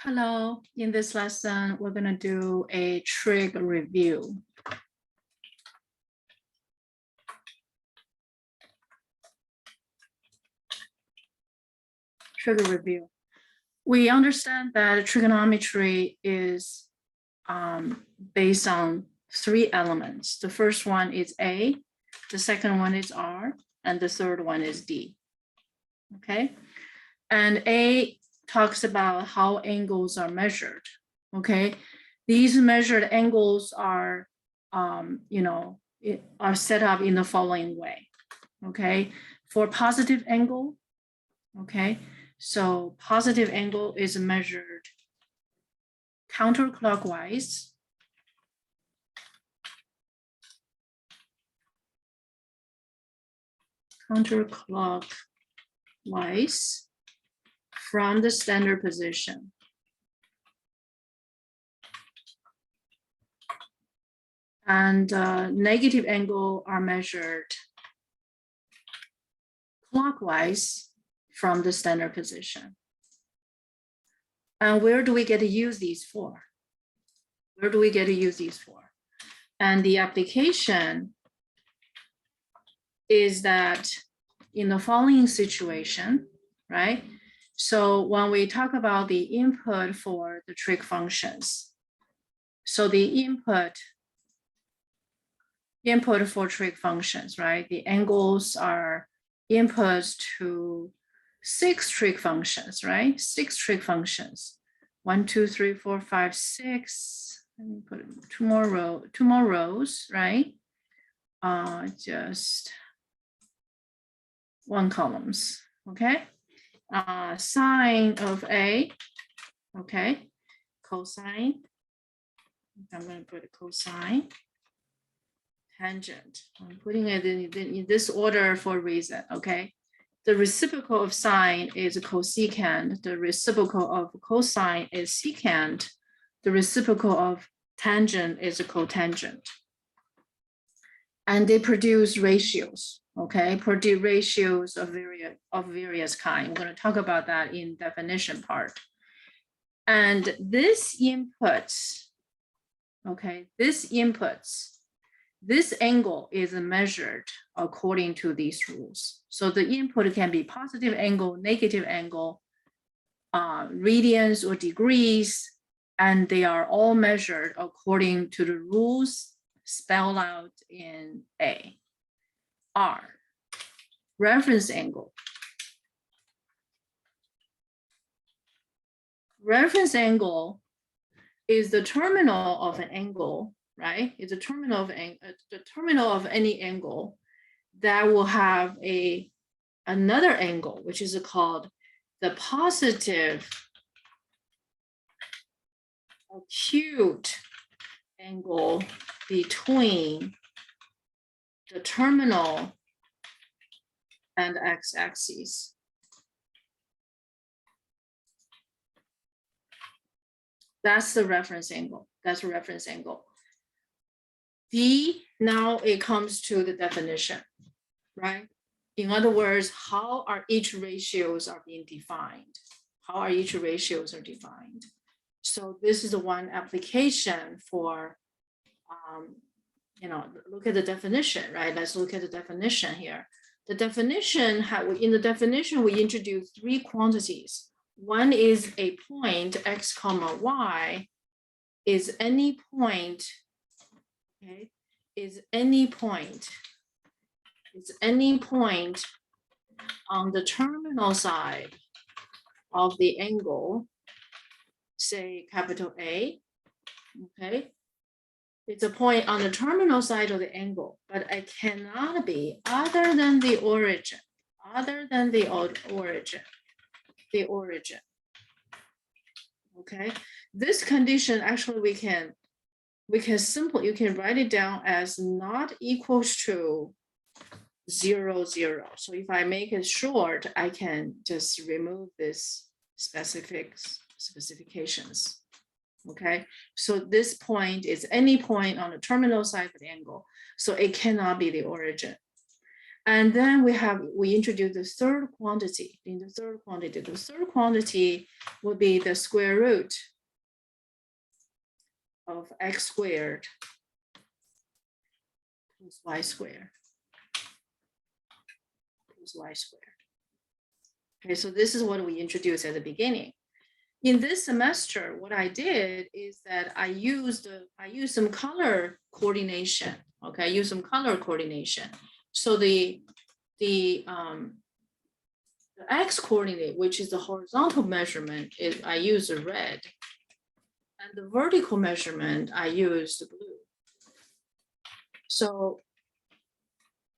Hello, in this lesson, we're going to do a trig review. Trig review. We understand that trigonometry is based on three elements. The first one is A, the second one is R, and the third one is D. Okay, and A talks about how angles are measured. Okay, these measured angles are, are set up in the following way. Okay, for positive angle, okay, so positive angle is measured counterclockwise. Counterclockwise from the standard position. And negative angle are measured clockwise from the standard position. And where do we get to use these for? Where do we get to use these for? And the application is that in the following situation, right? So when we talk about the input for the trig functions, so the input for trig functions, right? The angles are inputs to 6 trig functions, right? 6 trig functions. 1, 2, 3, 4, 5, 6. Let me put two more rows, right? Just one columns, okay? Sine of A, okay? Cosine. I'm going to put a cosine. Tangent. I'm putting it in this order for a reason, okay? The reciprocal of sine is cosecant. The reciprocal of cosine is secant. The reciprocal of tangent is a cotangent. And they produce ratios, okay? Produce ratios of various kinds. I'm going to talk about that in definition part. And this inputs, okay, this angle is measured according to these rules. So the input can be positive angle, negative angle, radians or degrees, and they are all measured according to the rules spelled out in A. R, reference angle. Reference angle is the terminal of an angle, right? It's a terminal of the terminal of any angle that will have another angle, which is called the positive acute angle between the terminal and x-axis. That's the reference angle. That's a reference angle. D, now it comes to the definition, right? In other words, how are each ratios are being defined? How are each ratios are defined? So this is the one application for, look at the definition, right? Let's look at the definition here. The definition, in the definition, we introduce 3 quantities. One is a point, x comma y, is any point, okay, is any point on the terminal side of the angle, say capital A, okay? It's a point on the terminal side of the angle, but it cannot be other than the origin, okay? This condition, actually, you can write it down as not equals to 0, 0. So if I make it short, I can just remove this specifications. Okay, so this point is any point on the terminal side of the angle, so it cannot be the origin. And then we introduce the third quantity. In the third quantity will be the square root of x squared plus y squared plus y squared. Okay, so this is what we introduced at the beginning. In this semester, what I did is that I used some color coordination. Okay, I used some color coordination. So the x coordinate, which is the horizontal measurement, I use the red, and the vertical measurement I use the blue. So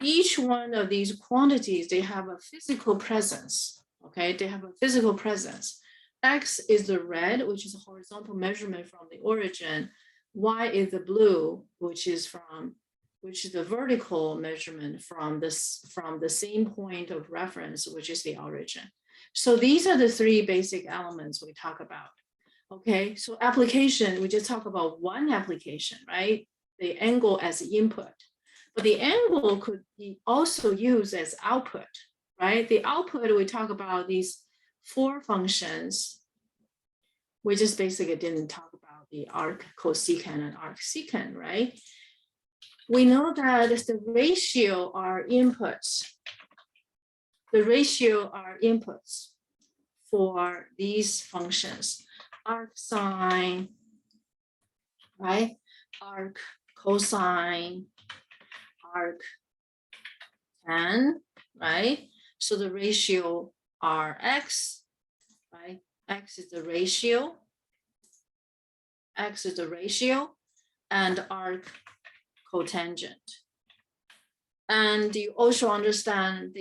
each one of these quantities, they have a physical presence. Okay, they have a physical presence. X is the red, which is a horizontal measurement from the origin. Y is the blue, which is the vertical measurement from the same point of reference, which is the origin. So these are the three basic elements we talk about. Okay, so application, we just talk about one application, right? The angle as input, but the angle could be also used as output, right? The output, we talk about these four functions. We just basically didn't talk about the arc cosecant and arc secant, right? We know that the ratio are inputs. The ratio are inputs for these functions. Arc sine, right? Arc cosine, arc tan, right? So the ratio are x, right? X is the ratio. X is the ratio, and arc cotangent. And you also understand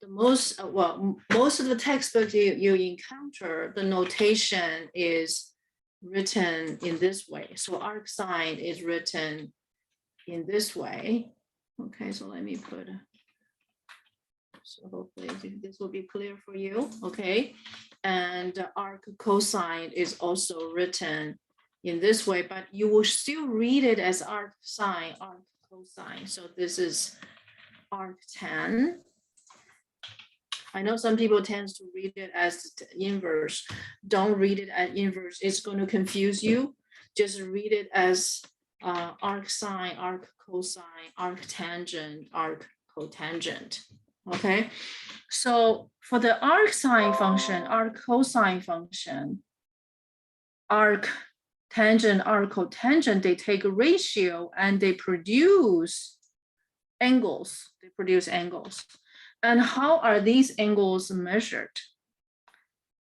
most of the textbooks you encounter, the notation is written in this way. So arc sine is written in this way. Okay, so let me put, so hopefully this will be clear for you, okay? And arc cosine is also written in this way, but you will still read it as arc sine, arc cosine. So this is arc tan. I know some people tend to read it as inverse. Don't read it as inverse. It's going to confuse you. Just read it as arc sine, arc cosine, arc tangent, arc cotangent. Okay. So for the arc sine function, arc cosine function, arc tangent, arc cotangent, they take a ratio and they produce angles. They produce angles. And how are these angles measured?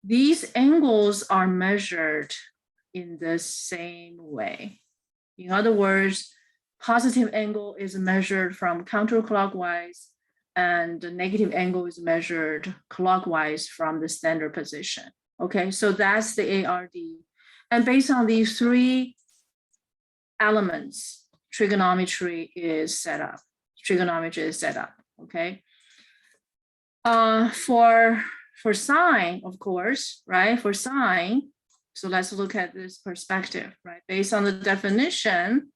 These angles are measured in the same way. In other words, positive angle is measured from counterclockwise, and the negative angle is measured clockwise from the standard position. Okay, so that's the ARD. And based on these three elements, trigonometry is set up. Okay. For sine, of course, right? For sine, so let's look at this perspective, right? Based on the definition,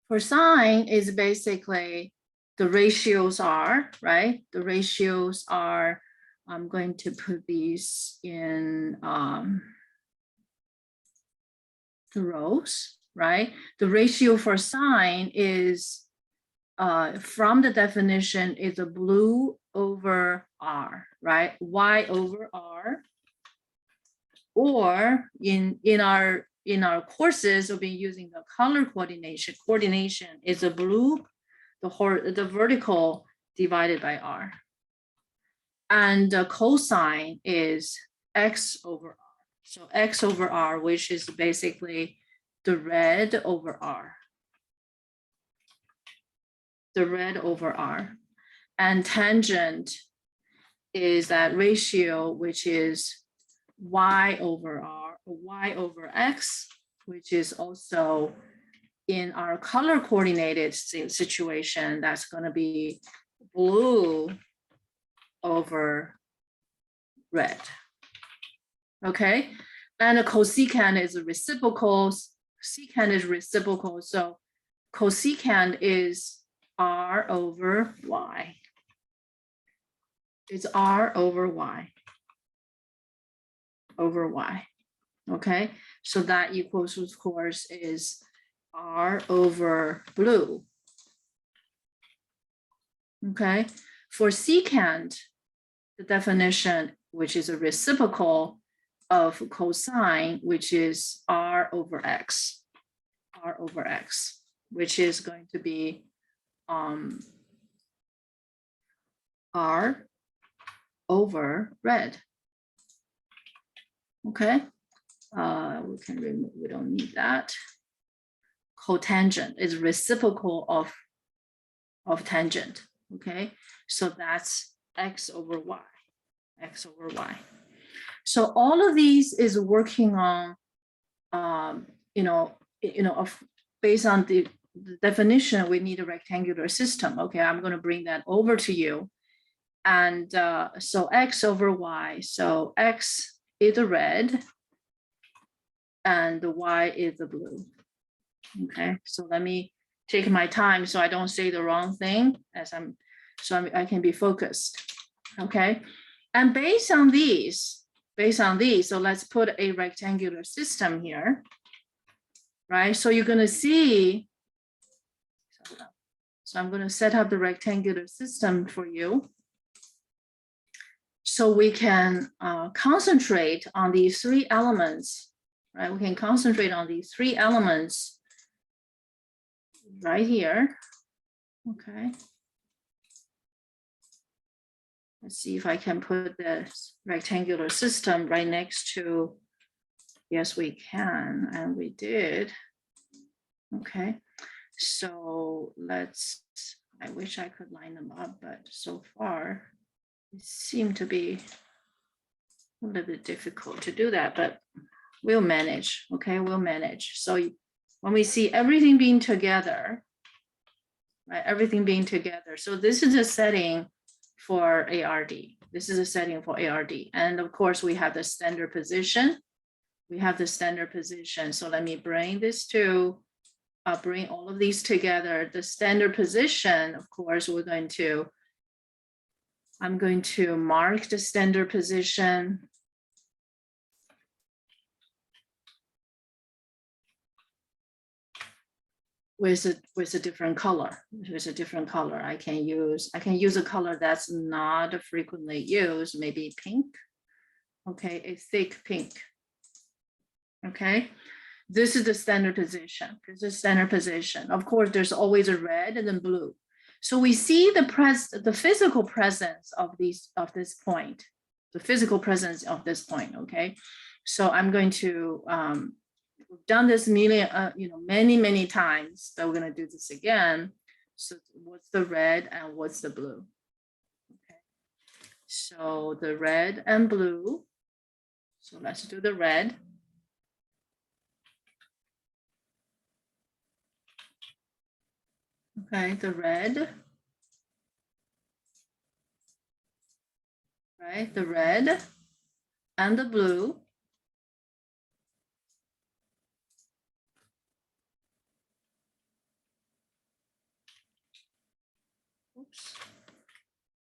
for sine is basically the ratios are, right? The ratios are, I'm going to put these in the rows, right? The ratio for sine is, from the definition, is a blue over R, right? Y over R. Or in our courses, we'll be using the color coordination. Coordination is a blue, the vertical divided by R. And the cosine is X over R. So X over R, which is basically the red over R. The red over R. And tangent is that ratio, which is Y over R, or Y over X, which is also in our color coordinated situation, that's going to be blue over red. Okay, and a cosecant is a reciprocal. Secant is reciprocal, so cosecant is R over Y. It's R over Y. Over Y. Okay, so that equals, of course, is R over blue. Okay, for secant, the definition, which is a reciprocal of cosine, which is R over X. R over X, which is going to be R over red. Okay, we can remove, we don't need that. Cotangent is reciprocal of tangent. Okay, so that's X over Y, X over Y. So all of these is working on, based on the definition, we need a rectangular system. Okay, I'm going to bring that over to you. And so X over Y, so X is the red and the Y is the blue. Okay, so let me take my time so I don't say the wrong thing as I can be focused. Okay, and based on these, so let's put a rectangular system here, right? So you're going to see, so I'm going to set up the rectangular system for you. So we can concentrate on these three elements, right? We can concentrate on these three elements right here. Okay. Let's see if I can put this rectangular system right next to, yes, we can, and we did. Okay, so let's, I wish I could line them up, but so far it seemed to be a little bit difficult to do that, but we'll manage. Okay, we'll manage. So when we see everything being together, right, everything being together. So this is a setting for ARD. This is a setting for ARD. And of course, we have the standard position. We have the standard position. So let me bring this to, bring all of these together. The standard position, of course, I'm going to mark the standard position. With a different color, I can use a color that's not frequently used, maybe pink. Okay, a thick pink. Okay, this is the standard position. This is standard position. Of course, there's always a red and then blue. So we see the physical presence of this point, the physical presence of this point. Okay, so I'm going to we've done this many times, but we're going to do this again. So what's the red and what's the blue? Okay, so the red and blue. So let's do the red. Okay, the red. Right, the red and the blue. Oops.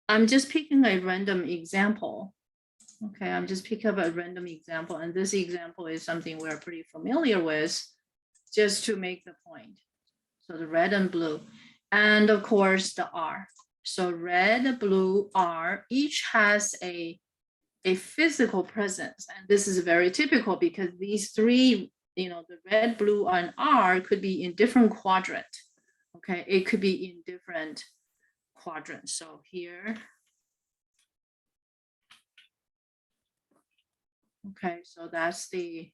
I'm just picking a random example. Okay, I'm just picking up a random example, and this example is something we're pretty familiar with, just to make the point. So the red and blue, and of course the R. So red, blue, R, each has a physical presence, and this is very typical because these three, the red, blue, and R could be in different quadrant. Okay, it could be in different quadrants. So here, okay, so that's the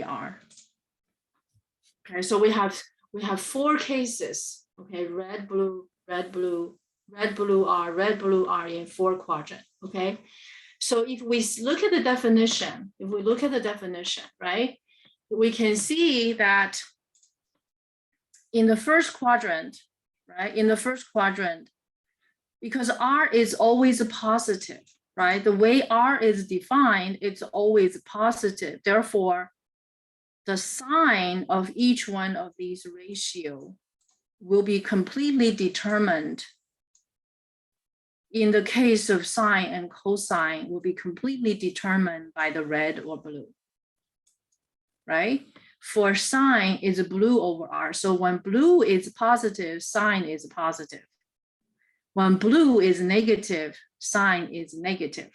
R. Okay, so we have 4 cases. Okay, red, blue, red, blue, red, blue, R, red, blue, R in 4 quadrant. Okay, so if we look at the definition, right, we can see that in the first quadrant, right, because R is always a positive, right? The way R is defined, it's always positive. Therefore, the sign of each one of these ratio will be completely determined. In the case of sine and cosine, will be completely determined by the red or blue, right? For sine is blue over R. So when blue is positive, sine is positive. When blue is negative, sine is negative.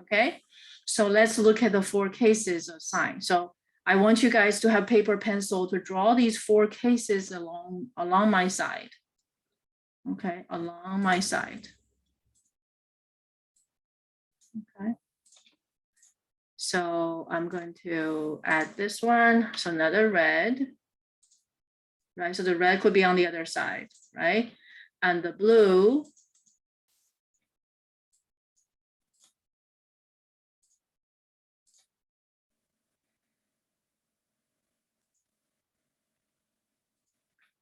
Okay, so let's look at the 4 cases of sine. So I want you guys to have paper, pencil to draw these 4 cases along my side. Okay, along my side. Okay. So I'm going to add this one. So another red, right? So the red could be on the other side, right? And the blue.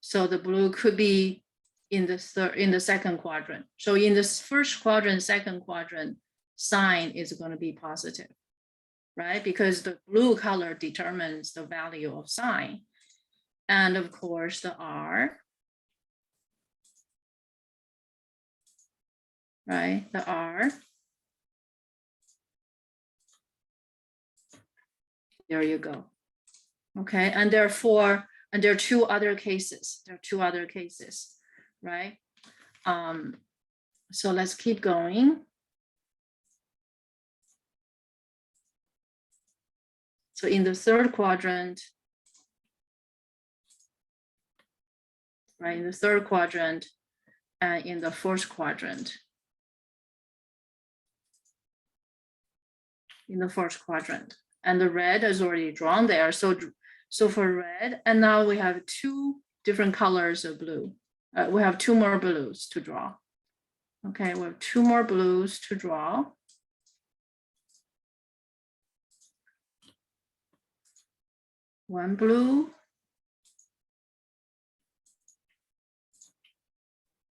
So the blue could be in the second quadrant. So in this first quadrant, second quadrant, sine is going to be positive, right? Because the blue color determines the value of sine. And of course, the R, right? The R. There you go. Okay, and therefore, and there are 2 other cases. There are 2 other cases, right? So let's keep going. So in the third quadrant, right? In the third quadrant and in the fourth quadrant. In the fourth quadrant. And the red is already drawn there. So for red, and now we have 2 different colors of blue. We have 2 more blues to draw. Okay, we have 2 more blues to draw. One blue.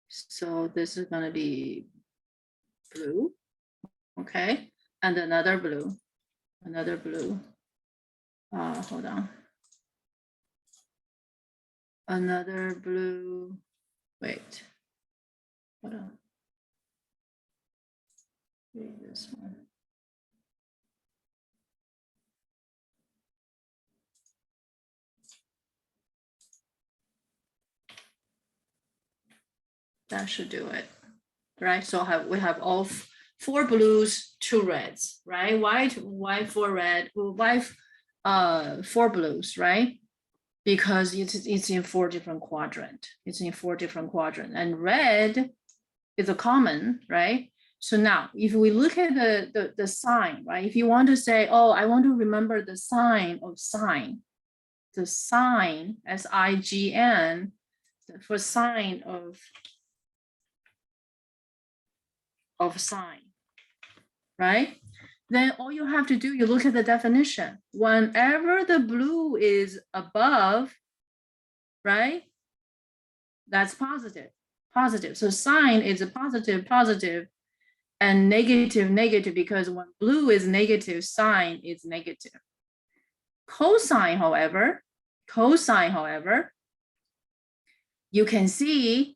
So this is going to be blue. Okay, and another blue. Another blue. Hold on. Another blue. Wait. Hold on. Read this one. That should do it, right? So we have all 4 blues, 2 reds, right? Why 4 red? Why 4 blues, right? Because it's in 4 different quadrant. It's in 4 different quadrant, and red is a common, right? So now, if we look at the sign, right? If you want to say, oh, I want to remember the sign of sine, the sign, S-I-G-N, for sign of sine, right? Then all you have to do, you look at the definition. Whenever the blue is above, right? That's positive, positive. So sine is a positive, positive, and negative, negative, because when blue is negative, sine is negative. Cosine, however, you can see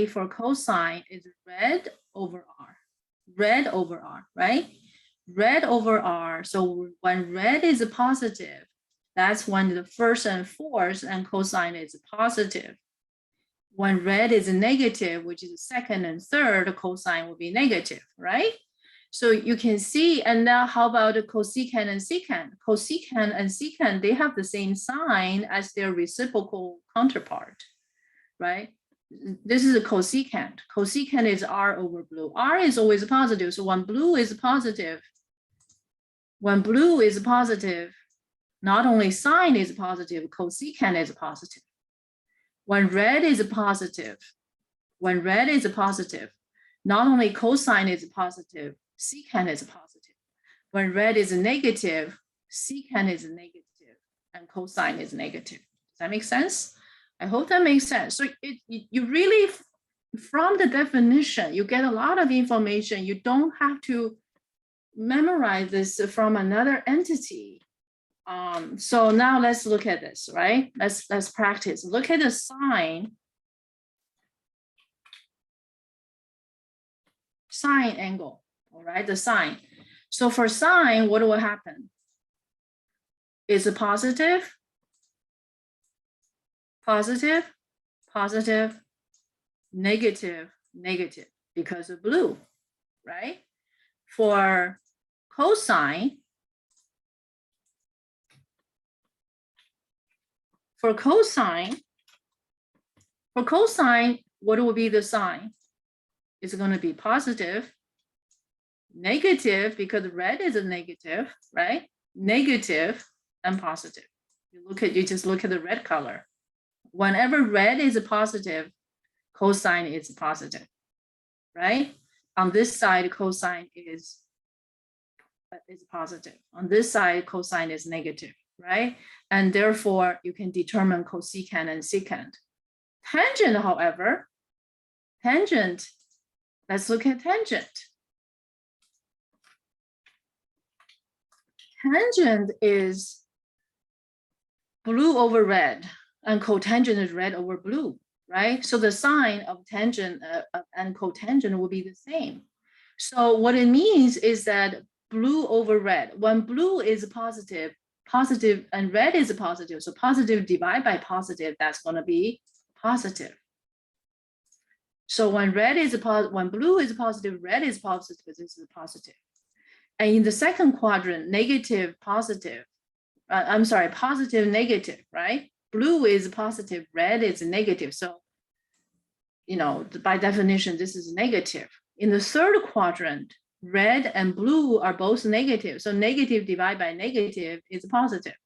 for cosine is red over R, right? Red over R. So when red is positive, that's when the first and fourth and cosine is positive. When red is negative, which is the second and third, cosine will be negative, right? So you can see, and now how about the cosecant and secant? Cosecant and secant, they have the same sign as their reciprocal counterpart, right? This is a cosecant. Cosecant is R over blue. R is always positive. So when blue is positive, not only sine is positive, cosecant is positive. When red is positive, not only cosine is positive, secant is positive. When red is negative, secant is negative, and cosine is negative. Does that make sense? I hope that makes sense. So you really, from the definition, you get a lot of information. You don't have to memorize this from another entity. So now let's look at this, right? Let's practice. Look at the sine angle, all right, the sine. So for sine, what will happen? Is it positive, positive, positive, negative, negative, because of blue, right? For cosine, what will be the sign? It's going to be positive, negative, because red is a negative, right? Negative and positive. You just look at the red color. Whenever red is a positive, cosine is positive, right? On this side, cosine is positive. On this side, cosine is negative, right? And therefore, you can determine cosecant and secant. Tangent, however, let's look at tangent. Tangent is blue over red, and cotangent is red over blue, right? So the sign of tangent and cotangent will be the same. So what it means is that blue over red, when blue is positive and red is positive, so positive divided by positive, that's going to be positive. So when blue is positive, red is positive, this is positive. And in the second quadrant, negative, positive, positive, negative, right? Blue is positive, red is negative. So, by definition, this is negative. In the third quadrant, red and blue are both negative. So negative divided by negative is positive.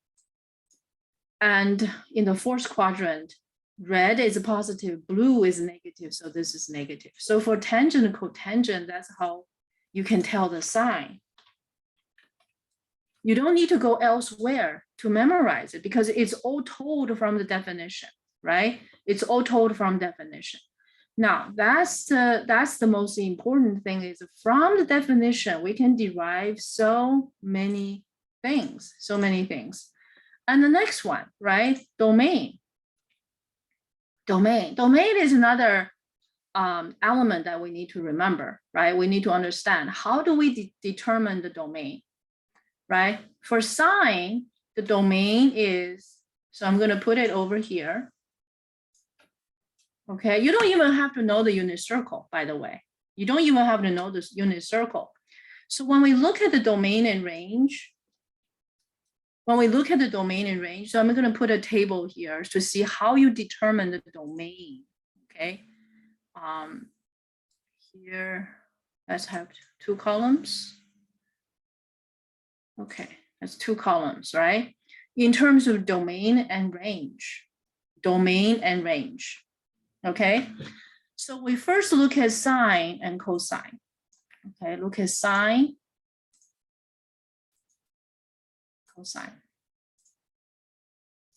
And in the fourth quadrant, red is positive, blue is negative. So this is negative. So for tangent and cotangent, that's how you can tell the sign. You don't need to go elsewhere to memorize it because it's all told from the definition, right? It's all told from definition. Now, that's the most important thing is from the definition, we can derive so many things. And the next one, right? Domain. Domain is another element that we need to remember, right? We need to understand how do we determine the domain, right? For sine, the domain is, so I'm going to put it over here. Okay, you don't even have to know the unit circle, by the way. You don't even have to know this unit circle. So when we look at the domain and range, so I'm going to put a table here to see how you determine the domain, okay? Here, let's have 2 columns. Okay, that's 2 columns, right? In terms of domain and range, okay? So we first look at sine and cosine. Okay, look at sine, cosine.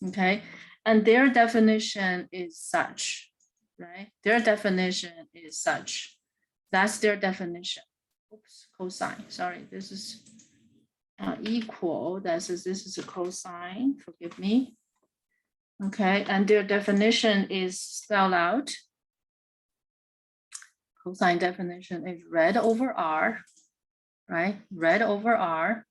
Okay, and their definition is such, right? Their definition is such. That's their definition. Oops, cosine, sorry, this is equal, this is a cosine, forgive me. Okay, and their definition is spelled out. Cosine definition is red over R, right? Red over R.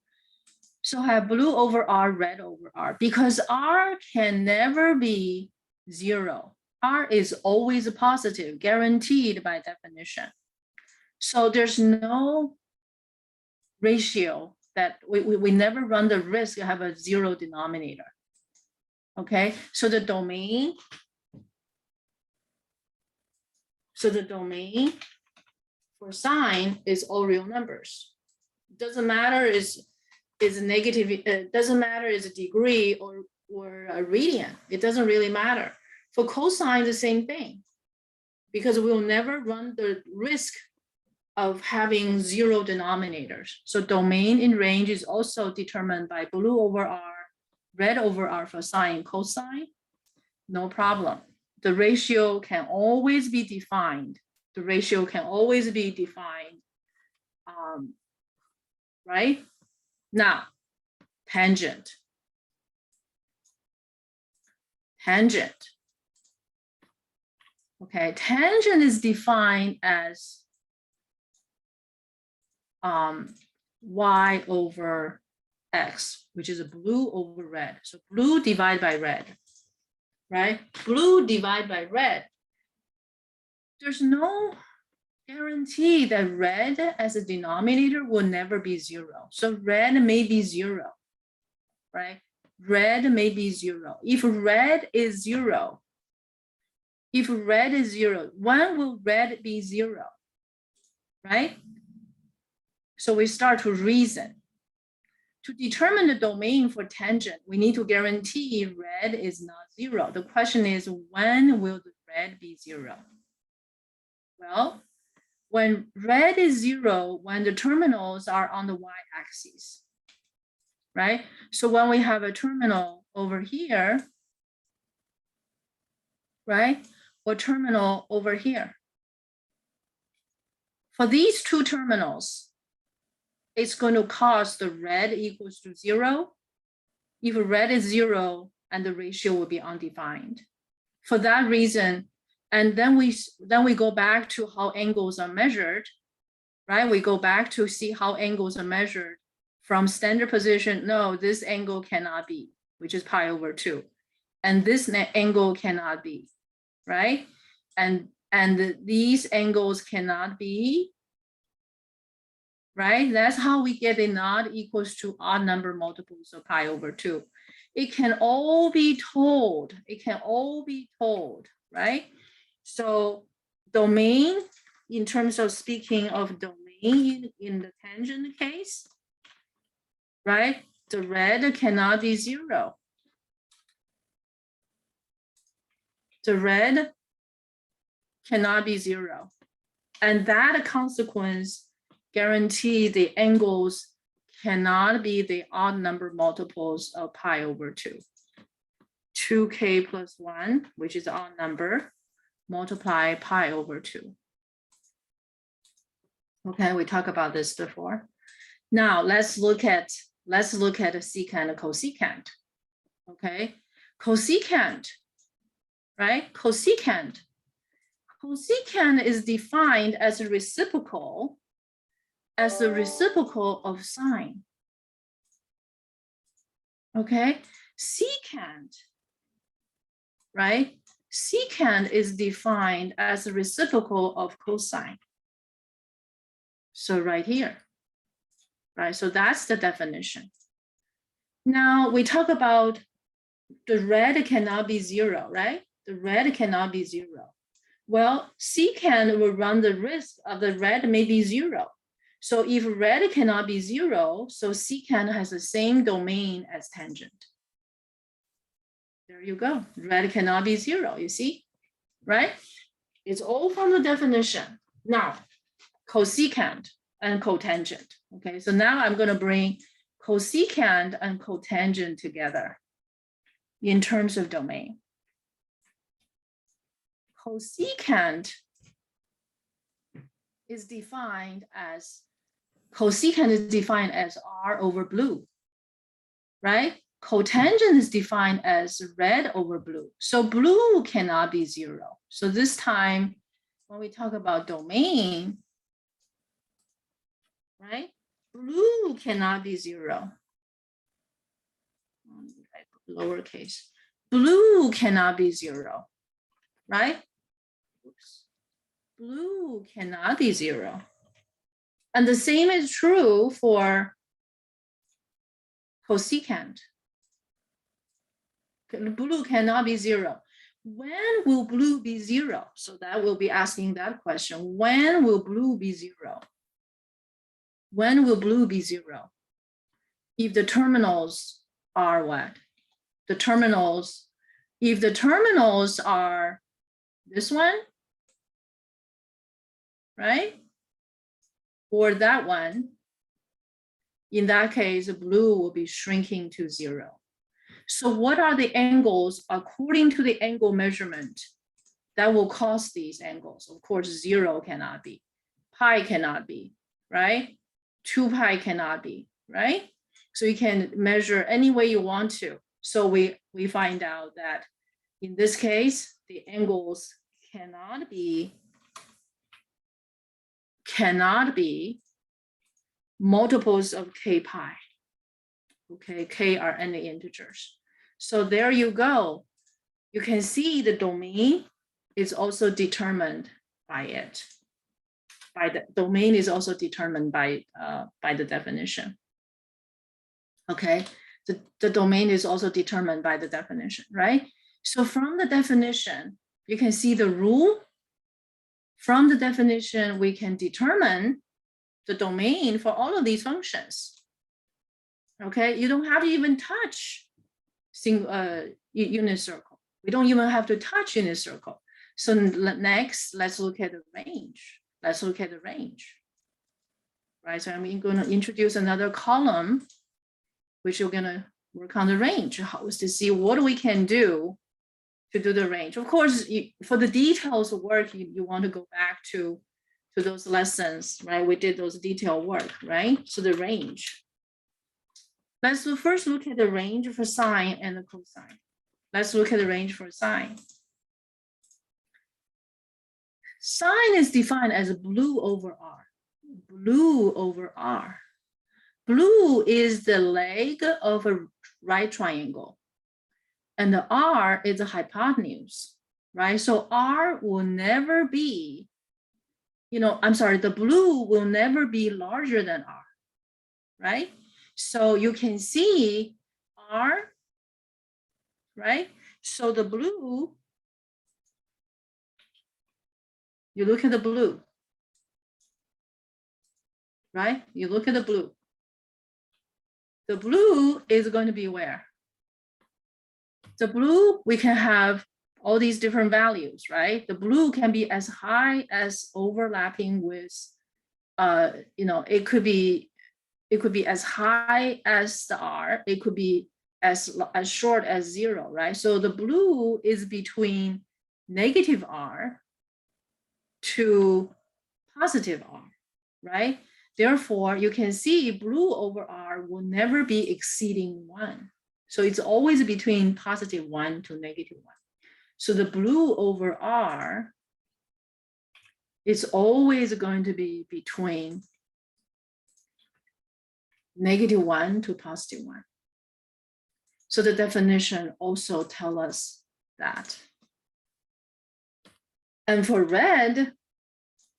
So I have blue over R, red over R, because R can never be 0. R is always positive, guaranteed by definition. So there's no ratio that we never run the risk to have a 0 denominator. Okay, so the domain for sine is all real numbers. It doesn't matter is negative, it doesn't matter is a degree or a radian. It doesn't really matter. For cosine, the same thing, because we'll never run the risk of having 0 denominators. So domain in range is also determined by blue over R, red over R for sine and cosine, no problem. The ratio can always be defined. Right? Now, tangent. tangent. Okay, tangent is defined as y over x, which is a blue over red. So blue divided by red, right? Blue divided by red. There's no guarantee that red as a denominator will never be zero. So red may be zero, right? Red may be zero. If red is zero, when will red be zero, right? So we start to reason. To determine the domain for tangent, we need to guarantee red is not zero. The question is, when will the red be zero? Well, when red is zero, when the terminals are on the y-axis, right? So when we have a terminal over here, right? Or terminal over here. For these two terminals, it's going to cause the red equals to zero. If red is zero, and the ratio will be undefined. For that reason, and then we go back to how angles are measured, right? We go back to see how angles are measured from standard position. No, this angle cannot be, which is pi over 2. And this angle cannot be, right? And these angles cannot be, right? That's how we get a not equals to odd number multiples of pi over 2. It can all be told. It can all be told, right? So domain, in terms of speaking of domain in the tangent case, right? The red cannot be zero. The red cannot be zero. And that consequence guarantee the angles cannot be the odd number multiples of pi over 2. 2k plus 1, which is odd number, multiply pi over 2. Okay, we talked about this before. Now let's look at a secant and cosecant. Okay, cosecant, right? Cosecant is defined as a reciprocal, of sine. Okay, secant, right? Secant is defined as a reciprocal of cosine. So right here, right? So that's the definition. Now we talk about the red cannot be zero, right? The red cannot be zero. Well, secant will run the risk of the red may be zero. So if red cannot be zero, so secant has the same domain as tangent. There you go. Red cannot be zero, you see, right? It's all from the definition. Now, cosecant and cotangent. Okay, so now I'm going to bring cosecant and cotangent together in terms of domain. Cosecant is defined as R over blue, right? Cotangent is defined as red over blue. So blue cannot be zero. So this time, when we talk about domain, right? Blue cannot be zero. Lowercase. Blue cannot be zero, right? Oops. Blue cannot be zero. And the same is true for cosecant. Blue cannot be zero. When will blue be zero? So that will be asking that question. When will blue be zero? When will blue be zero? If the terminals are what? The terminals, if the terminals are this one, right? Or that one, in that case, blue will be shrinking to zero. So what are the angles according to the angle measurement that will cause these angles? Of course, 0 cannot be, pi cannot be, right? 2 pi cannot be, right? So you can measure any way you want to. So we find out that In this case, the angles cannot be multiples of k pi. Okay, k are any integers. So there you go. You can see the domain is also determined by it. The domain is also determined by the definition. Okay, the domain is also determined by the definition, right? So from the definition, you can see the rule. From the definition, we can determine the domain for all of these functions. Okay, you don't have to even touch unit circle. We don't even have to touch unit circle. So next, let's look at the range. Let's look at the range. Right, so I'm going to introduce another column, which you're going to work on the range. How is to see what we can do to do the range. Of course, for the details of work, you want to go back to those lessons, right? We did those detailed work, right? So the range. Let's first look at the range for sine and the cosine. Let's look at the range for sine. Sine is defined as blue over r. Blue over r. Blue is the leg of a right triangle. And the r is the hypotenuse, right? So r will never be, the blue will never be larger than r, right? So you can see r, right? So the blue, you look at the blue, right? You look at the blue. The blue is going to be where? The blue, we can have all these different values, right? The blue can be as high as overlapping with, it could be as high as the r. It could be as short as 0, right? So the blue is between negative r to positive r, right? Therefore, you can see blue over r will never be exceeding 1. So it's always between positive 1 to negative 1. So the blue over r is always going to be between negative 1 to positive 1. So the definition also tells us that. And for red,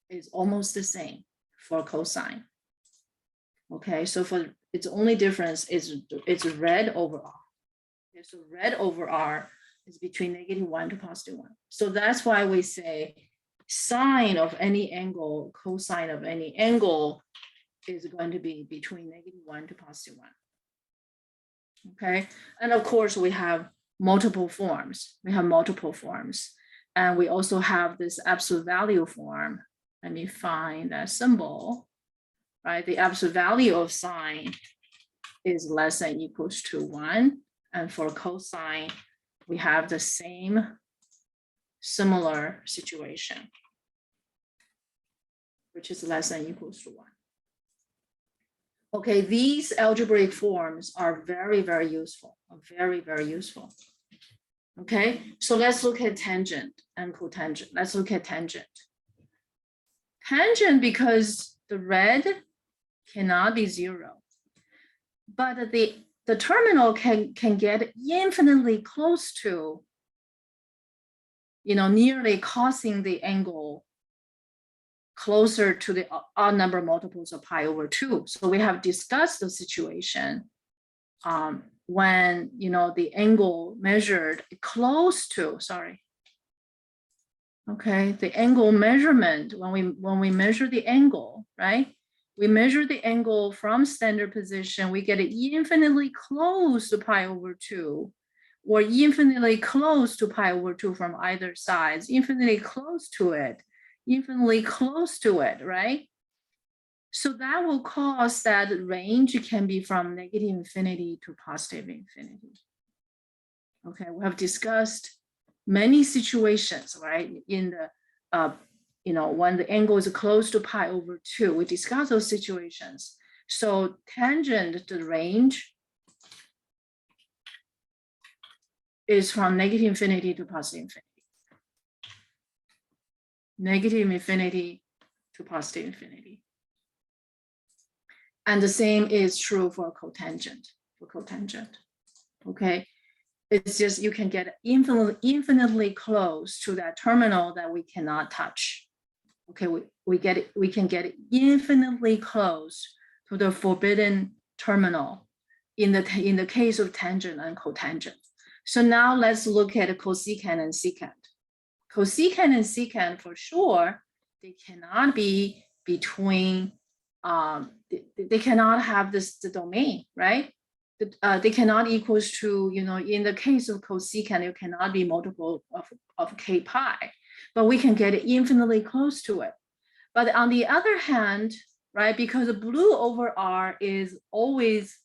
it's almost the same for cosine. Okay, so for its only difference is it's red over r. Okay, so red over r is between negative 1 to positive 1. So that's why we say sine of any angle, cosine of any angle is going to be between negative 1 to positive 1. Okay, and of course we have multiple forms. And we also have this absolute value form. Let me find that symbol, right? The absolute value of sine is less than or equals to 1. And for cosine, we have the same similar situation, which is less than or equals to 1. Okay, these algebraic forms are very, very useful, very, very useful. Okay, so let's look at tangent and cotangent. Let's look at tangent. Tangent, because the red cannot be 0, but the terminal can get infinitely close to, nearly causing the angle closer to the odd number multiples of pi over 2. So we have discussed the situation when, the angle measured close to, the angle measurement, when we measure the angle, right? We measure the angle from standard position, we get it infinitely close to pi over 2, or infinitely close to pi over 2 from either side, infinitely close to it, right? So that will cause that range can be from negative infinity to positive infinity. Okay, we have discussed many situations, right? In the, when the angle is close to pi over 2, we discuss those situations. So tangent, the range is from negative infinity to positive infinity. Negative infinity to positive infinity. And the same is true for cotangent, okay? It's just you can get infinitely close to that terminal that we cannot touch. Okay, we can get infinitely close to the forbidden terminal in the case of tangent and cotangent. So now let's look at cosecant and secant. Cosecant and secant for sure, they cannot be between, they cannot have the domain, right? They cannot equals to, in the case of cosecant, it cannot be multiple of k pi, but we can get infinitely close to it. But on the other hand, right, because blue over R is always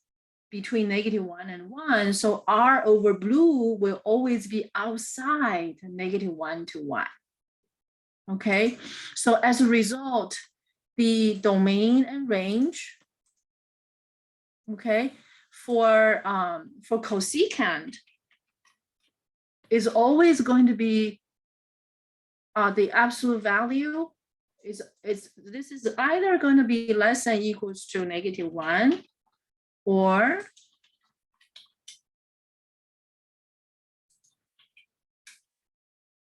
between -1 and 1, so R over blue will always be outside -1 to 1. Okay, so as a result, the domain and range, okay, for cosecant is always going to be the absolute value this is either going to be less than equals to -1 or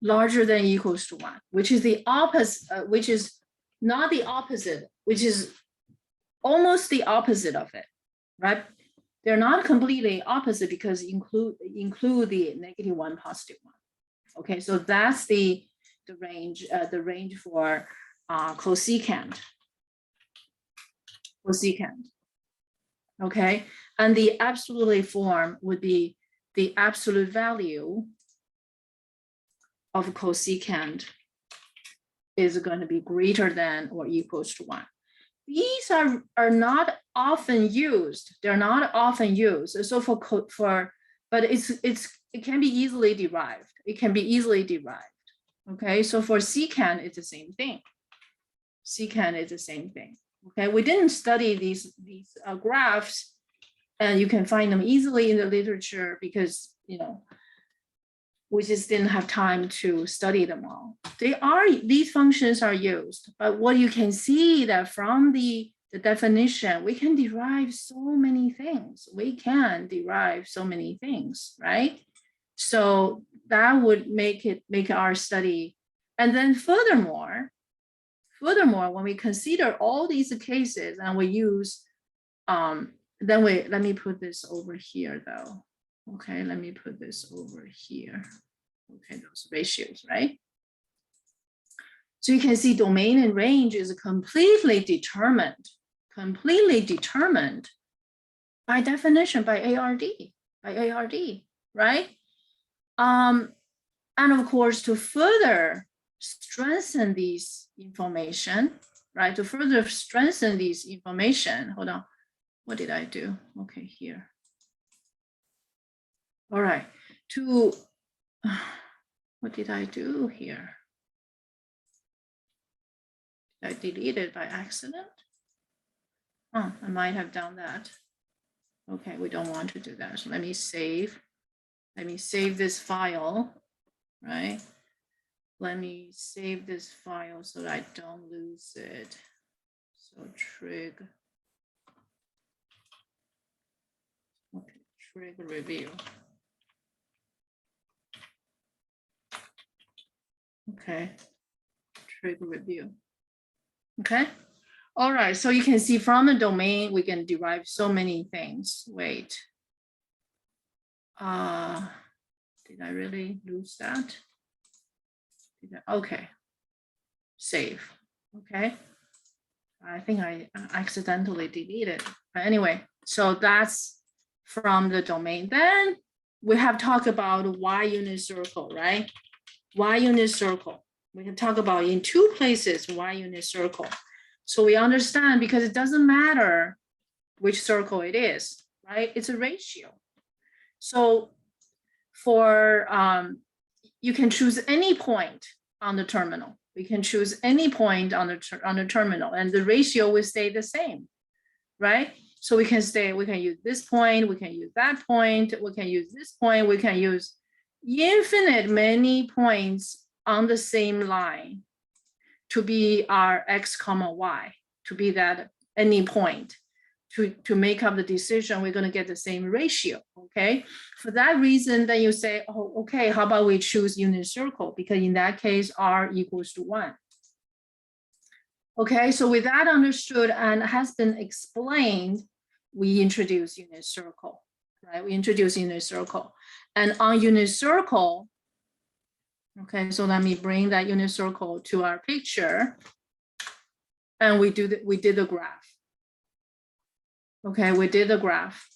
larger than equals to 1, which is the opposite, which is not the opposite, which is almost the opposite of it, right? They're not completely opposite because include the -1, +1. Okay, so that's the range for cosecant. Okay, and the absolutely form would be the absolute value of cosecant is going to be greater than or equals to 1. These are not often used. They're not often used. So but it can be easily derived. It can be easily derived. Okay, so for secant, it's the same thing. Secant is the same thing. Okay, we didn't study these graphs, and you can find them easily in the literature because we just didn't have time to study them all. These functions are used, but what you can see that from the definition, we can derive so many things. Right? So that would make our study. And then furthermore, when we consider all these cases and we use, let me put this over here though. Okay, let me put this over here. Okay, those ratios, right? So you can see domain and range is completely determined by definition, by ARD, right? And of course, to further strengthen these information, right? Hold on, what did I do? Okay, here. All right, what did I do here? Did I delete it by accident? Oh, I might have done that. Okay, we don't want to do that. So let me save this file, right? Let me save this file so that I don't lose it. So Trig. Okay, Trig review. Okay, Trig review. Okay, all right, so you can see from the domain, we can derive so many things. Wait, did I really lose that? Okay, save, okay. I think I accidentally deleted, but anyway, so that's from the domain. Then we have talked about Y-unit circle, right? Y-unit circle. We can talk about in two places Y-unit circle. So we understand because it doesn't matter which circle it is, right? It's a ratio. So for, you can choose any point on the terminal. We can choose any point on the terminal and the ratio will stay the same, right? So we can use this point, we can use that point, we can use this point, we can use infinite many points on the same line to be our x comma y, to be that any point. To make up the decision, we're going to get the same ratio, okay? For that reason, then you say, oh, okay, how about we choose unit circle? Because in that case, r equals to 1. Okay, so with that understood and has been explained, we introduce unit circle, right? We introduce unit circle. And on unit circle, okay, so let me bring that unit circle to our picture. And we did the graph. Okay, we did the graph.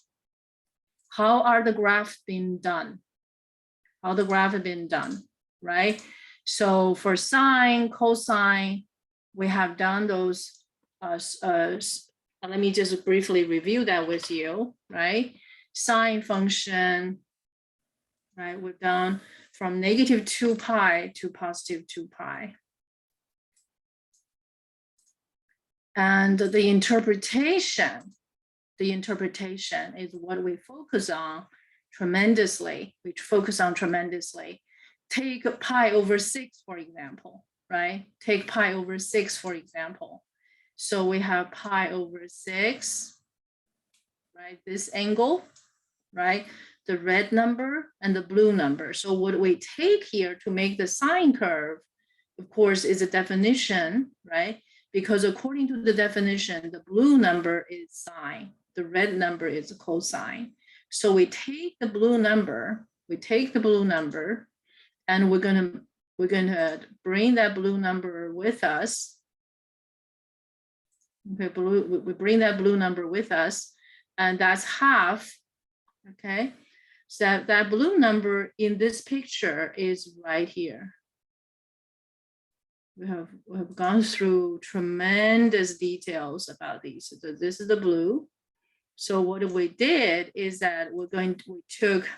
How are the graphs being done? How the graph has been done, right? So for sine, cosine, we have done those. Let me just briefly review that with you, right? Sine function, right? We've done from negative 2 pi to positive 2 pi. And the interpretation is what we focus on tremendously. We focus on tremendously. Take pi over 6, for example, right? Take pi over 6, for example. So we have pi over 6, right? This angle, right? The red number and the blue number. So what we take here to make the sine curve, of course, is a definition, right? Because according to the definition, the blue number is sine, the red number is cosine. So we take the blue number, and we're gonna bring that blue number with us. Okay, we bring that blue number with us, and that's half. Okay, so that blue number in this picture is right here. We have gone through tremendous details about these. So this is the blue. So what we did is that we took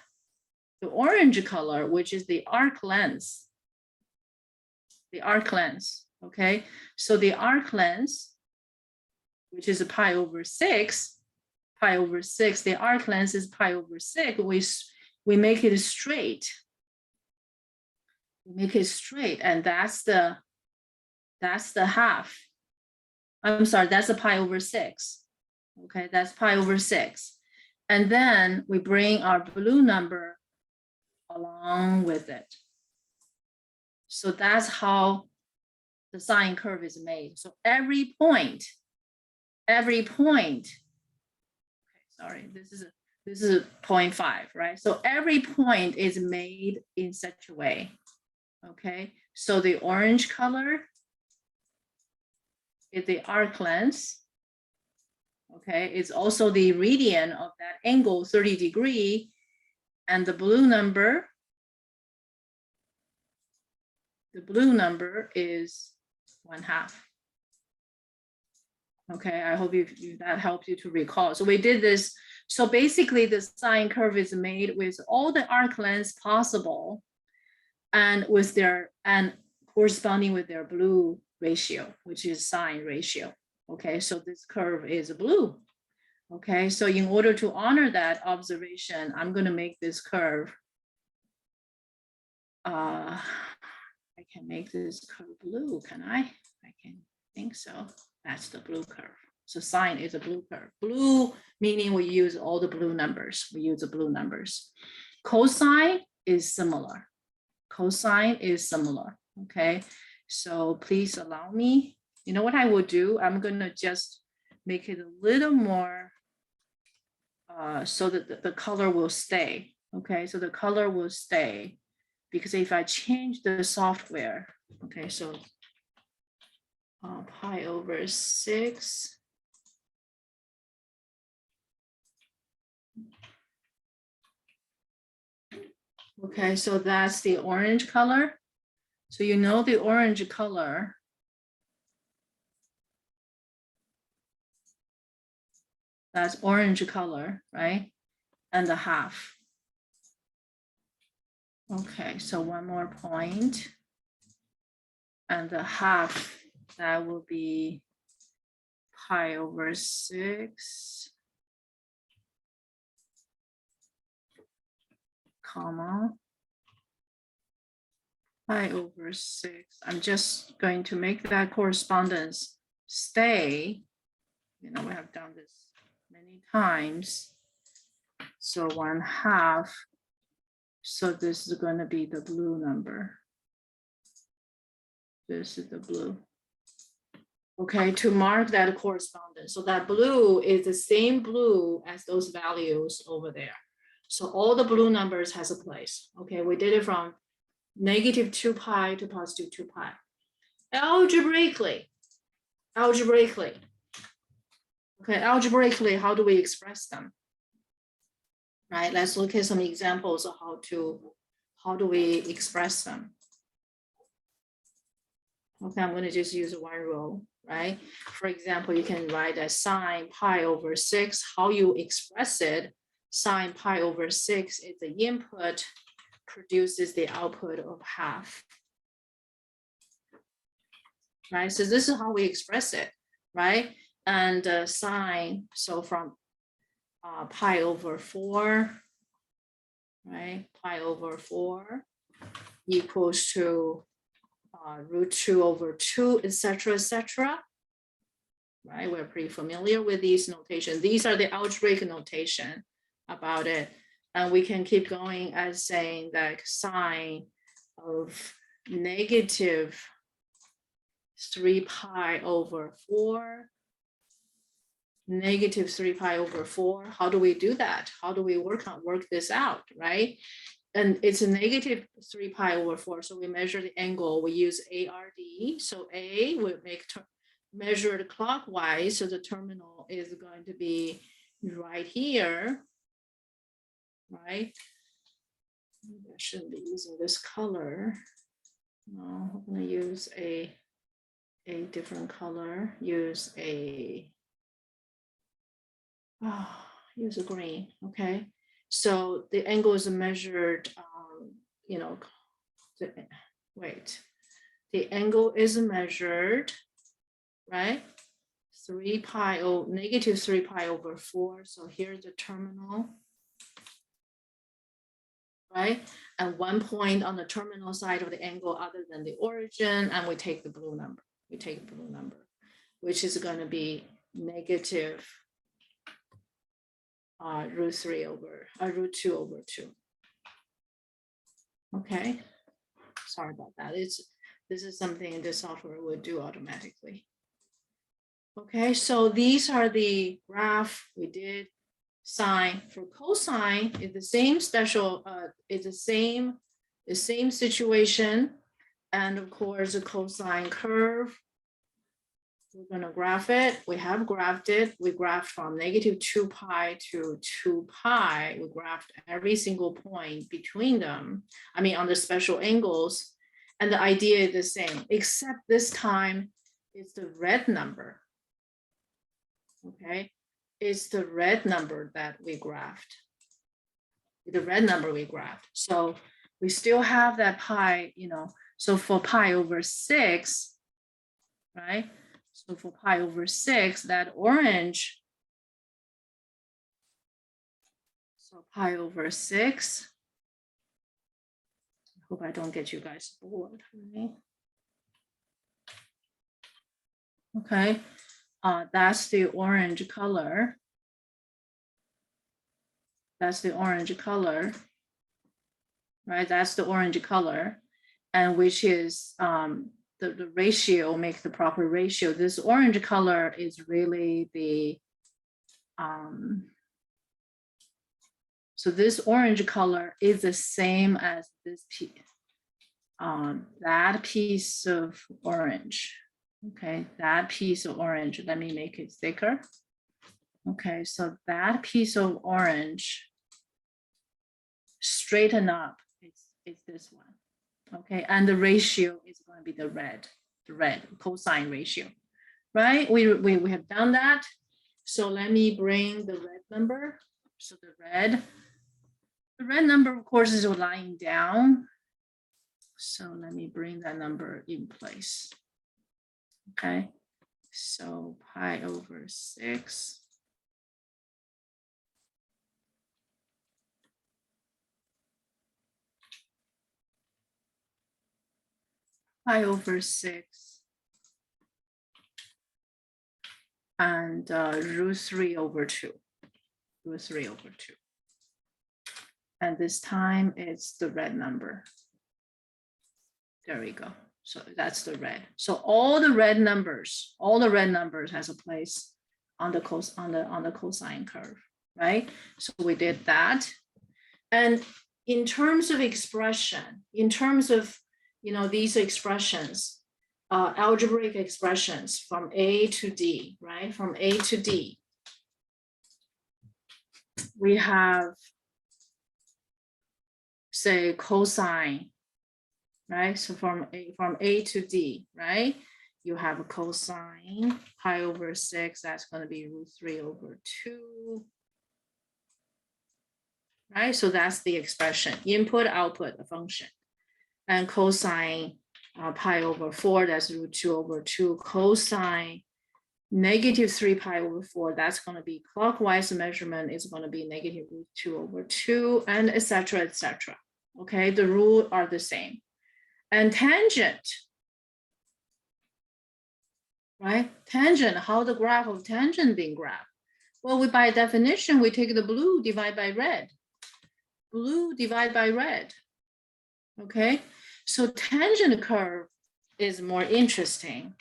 the orange color, which is the arc length. The arc length, okay? So the arc length, which is a pi over 6, the arc length is pi over 6. We make it straight. We make it straight, and that's the half. I'm sorry, that's a pi over 6. Okay, that's pi over 6. And then we bring our blue number along with it. So that's how the sine curve is made. So every point, okay, sorry, this is a 0.5, right? So every point is made in such a way. Okay, so the orange color is the arc length. Okay, it's also the radian of that angle, 30 degrees, and the blue number is 1/2. Okay, I hope that helps you to recall. So we did this. So basically the sine curve is made with all the arc lengths possible and corresponding with their blue ratio, which is sine ratio. Okay, so this curve is blue. Okay, so in order to honor that observation, I'm going to make this curve. I can make this curve blue, can I? I can think so. That's the blue curve. So sine is a blue curve. Blue meaning we use all the blue numbers. We use the blue numbers. Cosine is similar. Okay, so please allow me. You know what I will do? I'm going to just make it a little more so that the color will stay. Okay, so the color will stay because if I change the software, okay, so pi over 6. Okay, so that's the orange color. So you know the orange color. That's orange color, right? And the half. Okay, so one more point. And the half, that will be pi over 6, comma, pi over 6. I'm just going to make that correspondence stay. You know, we have done this many times. So 1/2. So this is going to be the blue number. This is the blue. Okay, to mark that correspondence. So that blue is the same blue as those values over there. So all the blue numbers has a place. Okay, we did it from -2 pi to +2 pi. Algebraically, okay, algebraically, how do we express them? Right, let's look at some examples of how do we express them? Okay, I'm going to just use one rule, right? For example, you can write as sine pi over 6. How you express it, sine pi over 6 is the input, produces the output of 1/2. Right, so this is how we express it, right? And sine, so from pi over 4, right? Pi over 4 equals to √2 over 2, etc., etc. Right, we're pretty familiar with these notations. These are the algebraic notation about it. And we can keep going as saying that sine of -3 pi over 4, -3 pi over 4. How do we do that? How do we work this out, right? And it's a -3 pi over 4. So we measure the angle, we use ARD. So A will measured clockwise. So the terminal is going to be right here, right? I shouldn't be using this color. No, I'm going to use a different color. Use a green, okay? So the angle is measured, you know, the angle is measured, right? -3 pi over 4. So here's the terminal, right? And 1 point on the terminal side of the angle other than the origin, and we take the blue number. We take the blue number, which is going to be -√2 over 2. Okay, sorry about that. This is something the software would do automatically. Okay, so these are the graph we did. Sine for cosine is the same the same situation, and of course the cosine curve. We're going to graph it. We have graphed it. We graphed from -2 pi to 2 pi. We graphed every single point between them. I mean, on the special angles. And the idea is the same, except this time it's the red number. Okay, it's the red number that we graphed. The red number we graphed. So we still have that pi, you know, so for pi over 6, right? So for pi over 6, that orange, so pi over 6, I hope I don't get you guys bored, right? Okay, that's the orange color. That's the orange color, right? That's the orange color, and which is the ratio, make the proper ratio. This orange color is really the, so this orange color is the same as this piece, that piece of orange. Okay, that piece of orange, let me make it thicker. Okay, so that piece of orange, straighten up, it's this one. Okay, and the ratio is going to be the red cosine ratio, right? We have done that. So let me bring the red number. So the red number, of course, is lying down. So let me bring that number in place. Okay, so pi over 6. pi over 6 and root 3 over 2. Root 3 over 2. And this time it's the red number. There we go. So that's the red. So all the red numbers has a place on the cosine curve, right? So we did that. And in terms of expression, in terms of, you know, these expressions, algebraic expressions from A to D, right? From A to D, we have, say, cosine, right? So from A to D, right? You have a cosine pi over 6, that's going to be root 3 over 2. Right? So that's the expression, input, output, the function. And cosine pi over 4, that's root 2 over 2. Cosine negative 3 pi over 4, that's going to be clockwise measurement is going to be negative root 2 over 2, and etc., etc. Okay, the rule are the same. And tangent, right? Tangent, how the graph of tangent being graphed? Well, we by definition, we take the blue divide by red. Blue divide by red. Okay, so tangent curve is more interesting.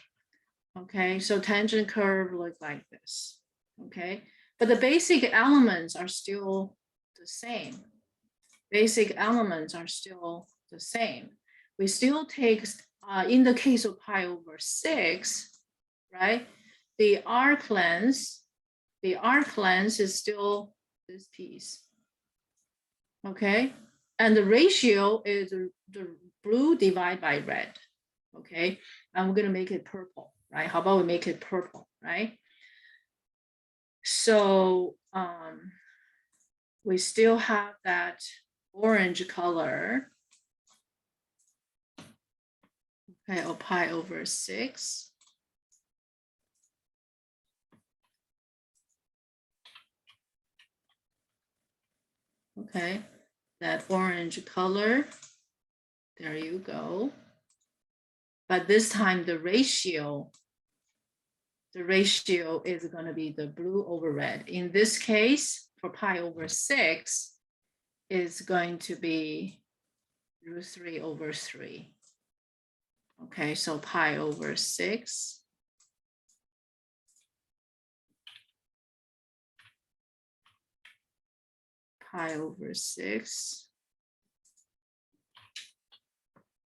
Okay, so tangent curve look like this. Okay, but the basic elements are still the same. Basic elements are still the same. We still take, in the case of pi over 6, right? The arc length is still this piece. Okay, and the ratio is the blue divided by red. Okay, and we're going to make it purple, right? How about we make it purple, right? So we still have that orange color, okay, of pi over 6. Okay, that orange color, there you go. But this time the ratio is going to be the blue over red. In this case, for pi over 6, is going to be root 3 over 3. Okay, so pi over 6. Pi over 6.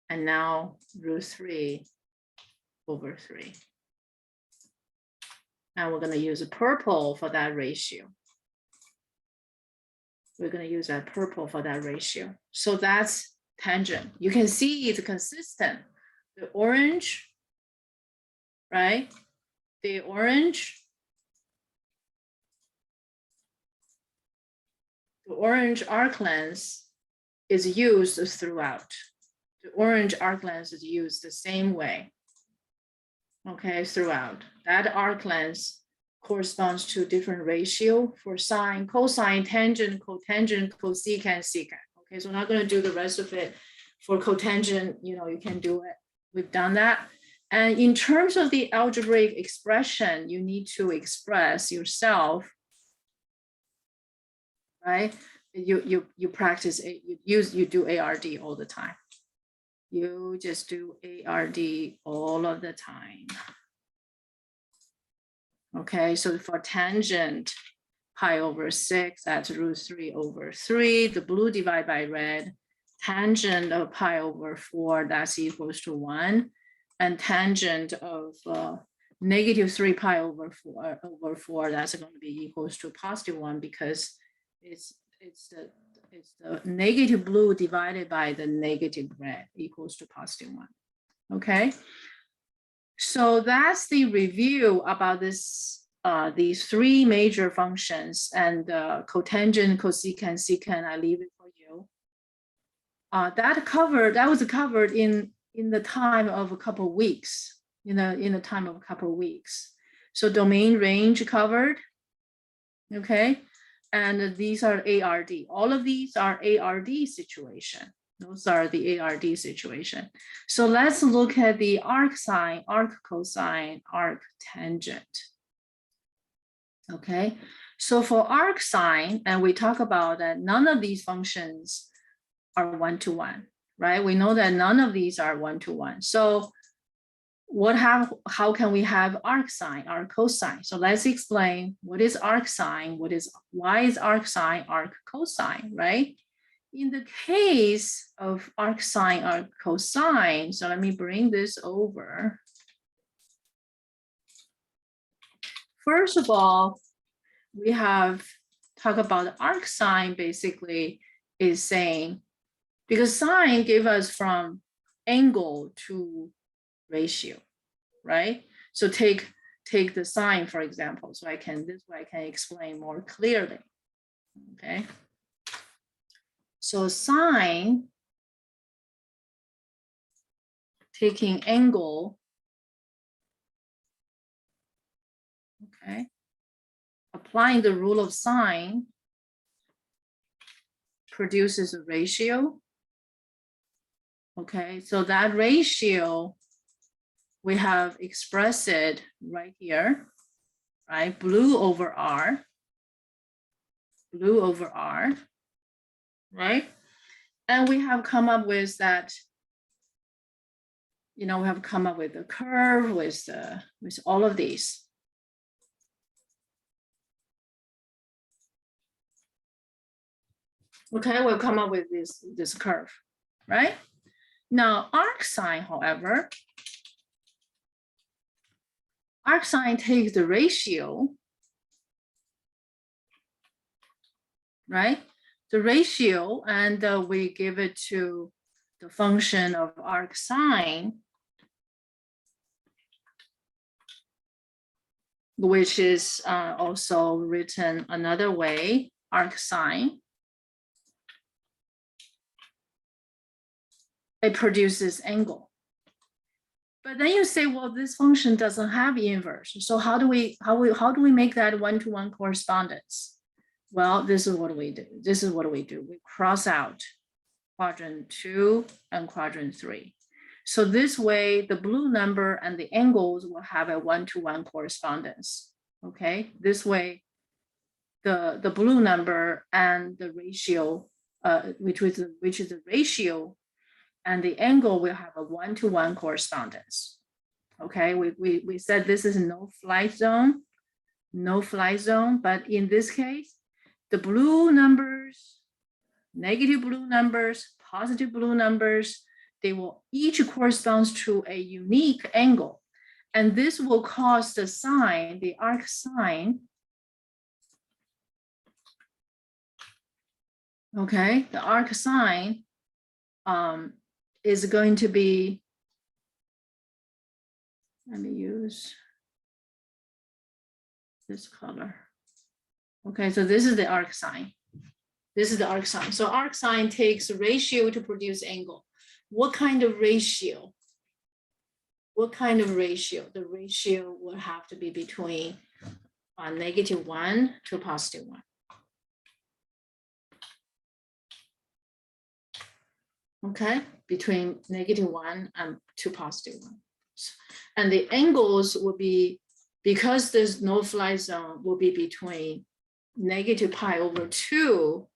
And now root 3 over 3. And we're going to use a purple for that ratio. We're going to use that purple for that ratio. So that's tangent. You can see it's consistent. The orange, right? The orange arc length is used throughout. The orange arc length is used the same way. Okay, throughout. That arc length corresponds to different ratio for sine, cosine, tangent, cotangent, cosecant, secant. Okay, so I'm not going to do the rest of it. For cotangent, you know, you can do it. We've done that. And in terms of the algebraic expression, you need to express yourself, right? You practice it, you do ARD all the time. You just do ARD all of the time. Okay, so for tangent, pi over 6, that's root 3 over 3. The blue divided by red. Tangent of pi over 4, that's equals to 1. And tangent of negative 3 pi over 4, that's going to be equals to positive 1 because it's the negative blue divided by the negative red equals to positive 1. Okay. So that's the review about this, these 3 major functions, and cotangent, cosecant, secant, I leave it for you. That was covered in the time of a couple of weeks, in the time of a couple of weeks. So domain range covered, okay? And these are ARD. All of these are ARD situation, Those are the ARD situation. So let's look at the arc sine, arc cosine, arc tangent. Okay, so for arc sine, and we talk about that none of these functions are one-to-one, right? We know that none of these are one-to-one. So how can we have arc sine, arc cosine? So let's explain what is arc sine, why is arc sine, arc cosine, right? In the case of arc sine, arc cosine, so let me bring this over. First of all, we have talked about arc sine basically is saying, because sine gave us from angle to ratio, right? So take the sine, for example, so this way I can explain more clearly, okay? So sine, taking angle, okay? Applying the rule of sine produces a ratio, okay? So that ratio, we have expressed it right here, right? Blue over R, right? And we have come up with that, we have come up with a curve with all of these. Okay, we'll come up with this curve, right? Now, arc sine, however, arc sine takes the ratio, right? The ratio, and we give it to the function of arc sine, which is also written another way, arc sine. It produces angle. But then you say, well, this function doesn't have inverse. So how do we make that one-to-one correspondence? Well, this is what we do. We cross out quadrant 2 and quadrant 3. So this way, the blue number and the angles will have a one-to-one correspondence. Okay, this way, the blue number and the ratio, which is the ratio, and the angle will have a one-to-one correspondence. Okay, we said this is no fly zone, but in this case, the blue numbers, negative blue numbers, positive blue numbers, they will each correspond to a unique angle. And this will cause the sine, the arc sine, okay, the arc sine is going to be, let me use this color. Okay, so this is the arc sine. So arc sine takes ratio to produce angle. What kind of ratio? The ratio will have to be between -1 to +1. Okay, between -1 and to +1. And the angles will be, because there's no fly zone, will be between -pi/2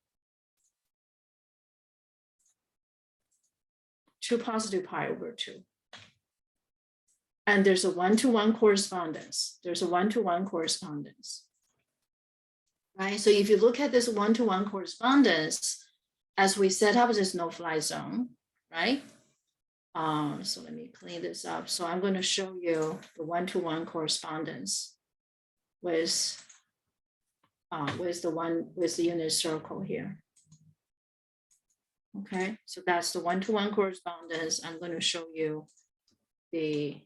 to +pi/2. And there's a one-to-one correspondence. Right? So if you look at this one-to-one correspondence, as we set up this no-fly zone, right? So let me clean this up. So I'm going to show you the one-to-one correspondence with the unit circle here. Okay, so that's the one-to-one correspondence. I'm going to show you I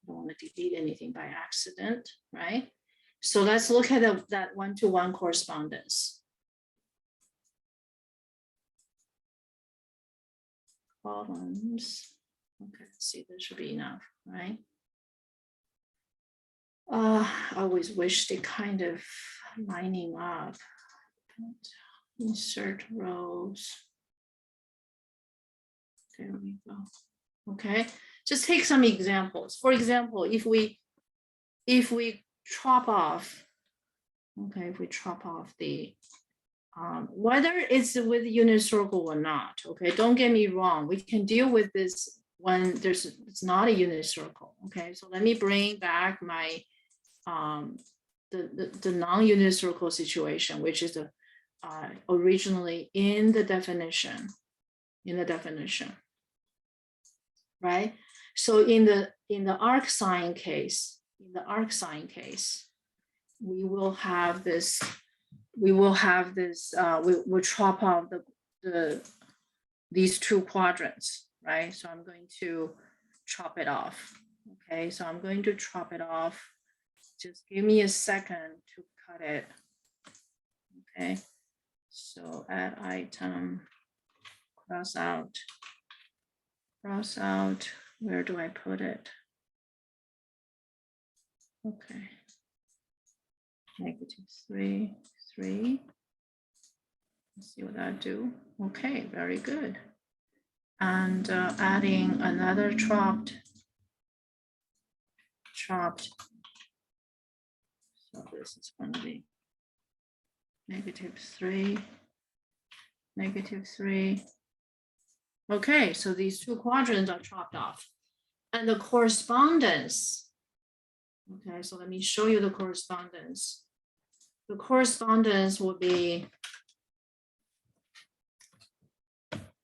don't want to delete anything by accident, right? So let's look at that one-to-one correspondence. Columns. Okay, let's see, this should be enough, right? I always wish they kind of lining up. Insert rows. There we go. Okay, just take some examples. For example, if we chop off, okay, if we chop off the whether it's with unit circle or not, okay, don't get me wrong, we can deal with this when it's not a unit circle. Okay, so let me bring back my the non-unit circle situation, which is originally in the definition, right? So in the arc sine case, we will have this. We'll chop off these two quadrants, right? So I'm going to chop it off. Okay, so I'm going to chop it off. Just give me a second to cut it. Okay, so add item, cross out. Where do I put it? Okay. -3, 3. Let's see what I do. Okay, very good. And adding another chopped. So this is going to be -3, -3. Okay, so these two quadrants are chopped off. And the correspondence. Okay, so let me show you the correspondence. The correspondence will be,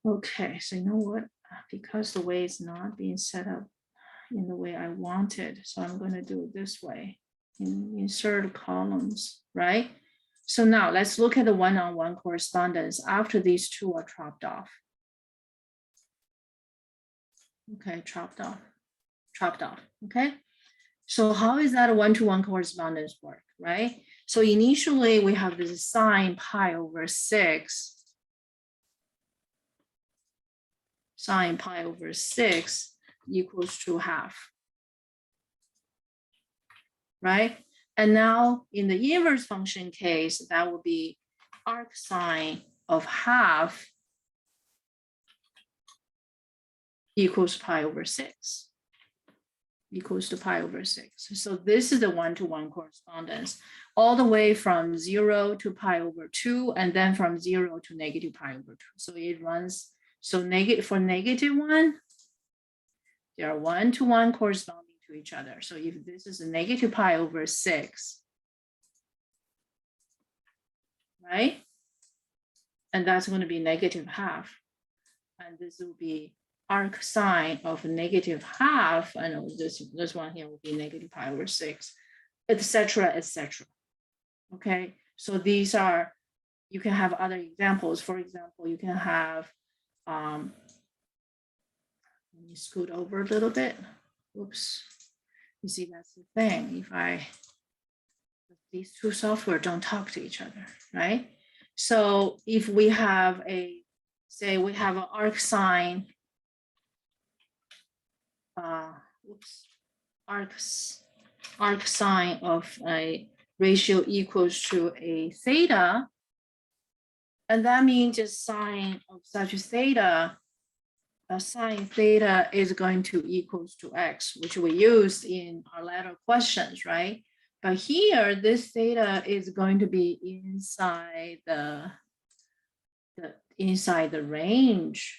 okay, so you know what? Because the way it's not being set up in the way I wanted, so I'm going to do it this way. Insert columns, right? So now let's look at the one-on-one correspondence after these two are chopped off. Okay, chopped off, okay? So how is that a one-to-one correspondence work, right? So initially we have this sine pi over 6. Sine pi over 6 equals to half, right? And now in the inverse function case, that will be arc sine of half equals pi over 6. Equals to pi over 6. So this is the one-to-one correspondence, all the way from 0 to pi over 2, and then from 0 to negative pi over 2. So it runs, so for -1, they are one-to-one corresponding to each other. So if this is a negative pi over 6, right? And that's going to be -half. And this will be arc sine of -half. I know this one here will be negative pi over 6, etc., etc. Okay, so these are, you can have other examples. For example, you can have, let me scoot over a little bit. Whoops. You see, that's the thing. These two software don't talk to each other, right? So if we have say we have an arc sine, arc sine of a ratio equals to a theta, and that means just sine of such a theta, sine theta is going to equals to x, which we used in our latter questions, right? But here, this theta is going to be inside the range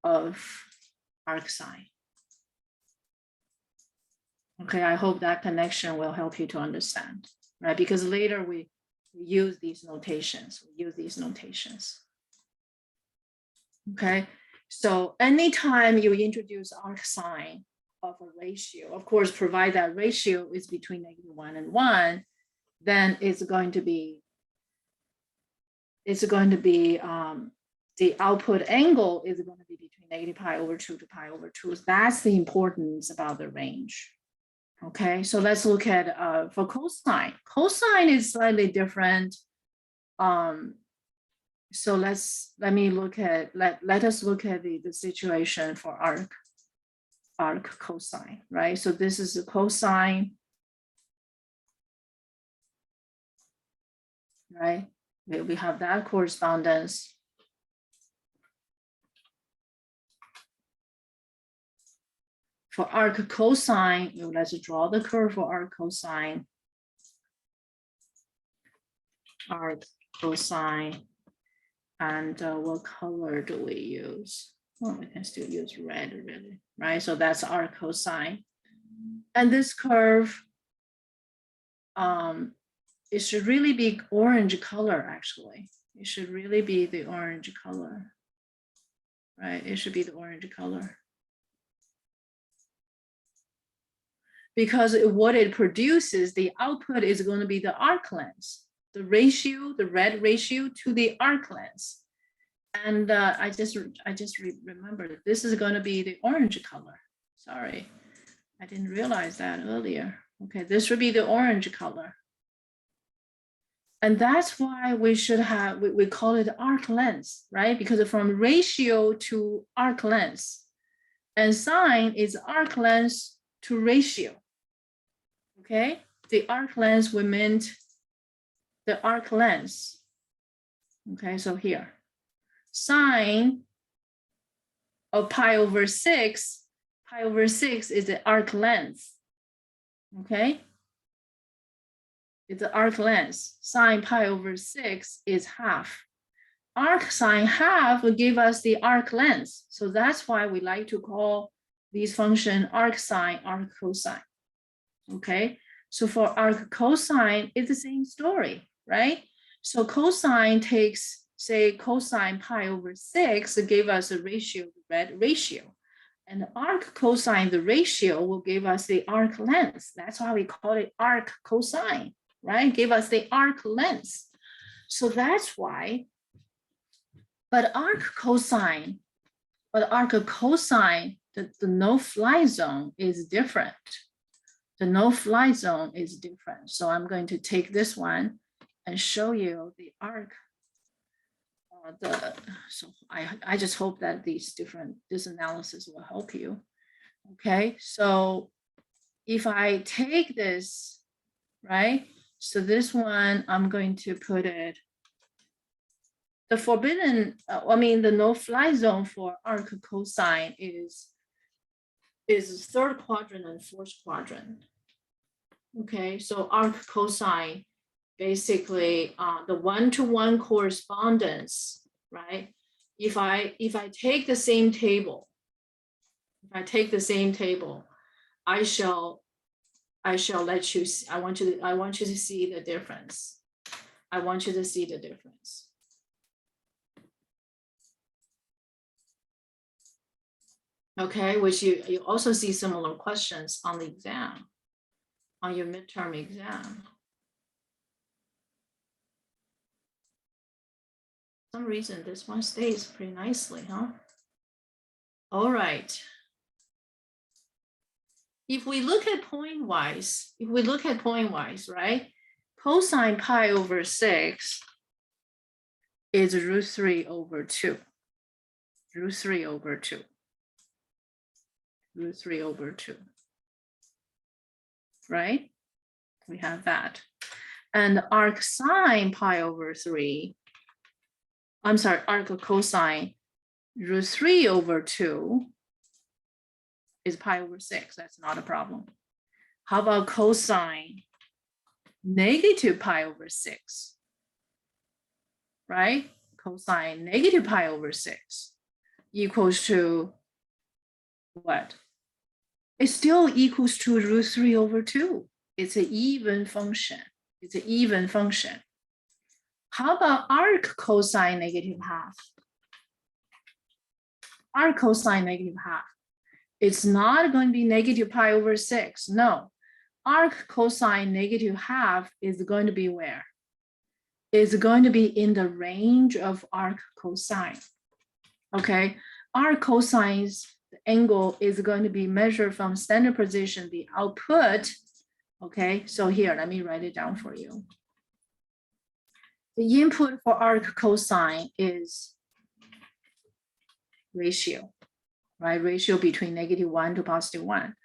of arc sine. Okay, I hope that connection will help you to understand, right? Because later we use these notations. Okay, so anytime you introduce arc sine of a ratio, of course, provide that ratio is between -1 and 1, then it's going to be the output angle is going to be between negative pi over 2 to pi over 2. That's the importance about the range. Okay, so let's look at for cosine. Cosine is slightly different. So let us look at the situation for arc cosine, right? So this is a cosine. right? We have that correspondence. For arc cosine, let's draw the curve for arc cosine. Arc cosine, and what color do we use? Well, we can still use red, really, right? So that's arc cosine. And this curve, it should really be orange color, actually. It should really be the orange color, right? It should be the orange color. Because what it produces, the output is going to be the arc length, the ratio, the red ratio to the arc length. And I just remembered this is going to be the orange color. Sorry, I didn't realize that earlier. Okay, this would be the orange color. And that's why we should have, we call it arc length, right? Because from ratio to arc length. And sine is arc length to ratio. Okay, the arc length, we meant the arc length. Okay, so here, sine of pi over 6 is the arc length. Okay, it's the arc length. Sine pi over 6 is half. Arc sine half will give us the arc length. So that's why we like to call these function arc sine, arc cosine. Okay, so for arc cosine, it's the same story, right? So cosine takes, say, cosine pi over 6 to give us a ratio, the red ratio. And the arc cosine, the ratio, will give us the arc length. That's why we call it arc cosine, right? Give us the arc length. So that's why, but arc cosine, the no-fly zone is different. The no-fly zone is different. So I'm going to take this one and show you the arc. So I just hope that this analysis will help you. Okay, so if I take this, right? So this one, I'm going to put it, the forbidden, the no-fly zone for arc cosine is third quadrant and fourth quadrant. Okay, so arc cosine, basically the one-to-one correspondence, right? If I take the same table, I shall let you see, I want you to see the difference. I want you to see the difference. Okay, which you also see similar questions on the exam, on your midterm exam. For some reason, this one stays pretty nicely, huh? All right. If we look at point-wise, right? Cosine pi over 6 is root 3 over 2. Root 3 over 2. Root 3 over 2. Right? We have that. And arc sine pi over 3, I'm sorry, arc cosine root 3 over 2 is pi over 6. That's not a problem. How about cosine negative pi over 6? Right? Cosine negative pi over 6 equals to what? It still equals to root 3 over 2. It's an even function. It's an even function. How about arc cosine negative half? Arc cosine negative half. It's not going to be negative pi over 6. No. Arc cosine negative half is going to be where? It's going to be in the range of arc cosine. Okay. Arc cosine's angle is going to be measured from standard position, the output. Okay. So here, let me write it down for you. The input for arc cosine is ratio, right? Ratio between -1 to +1.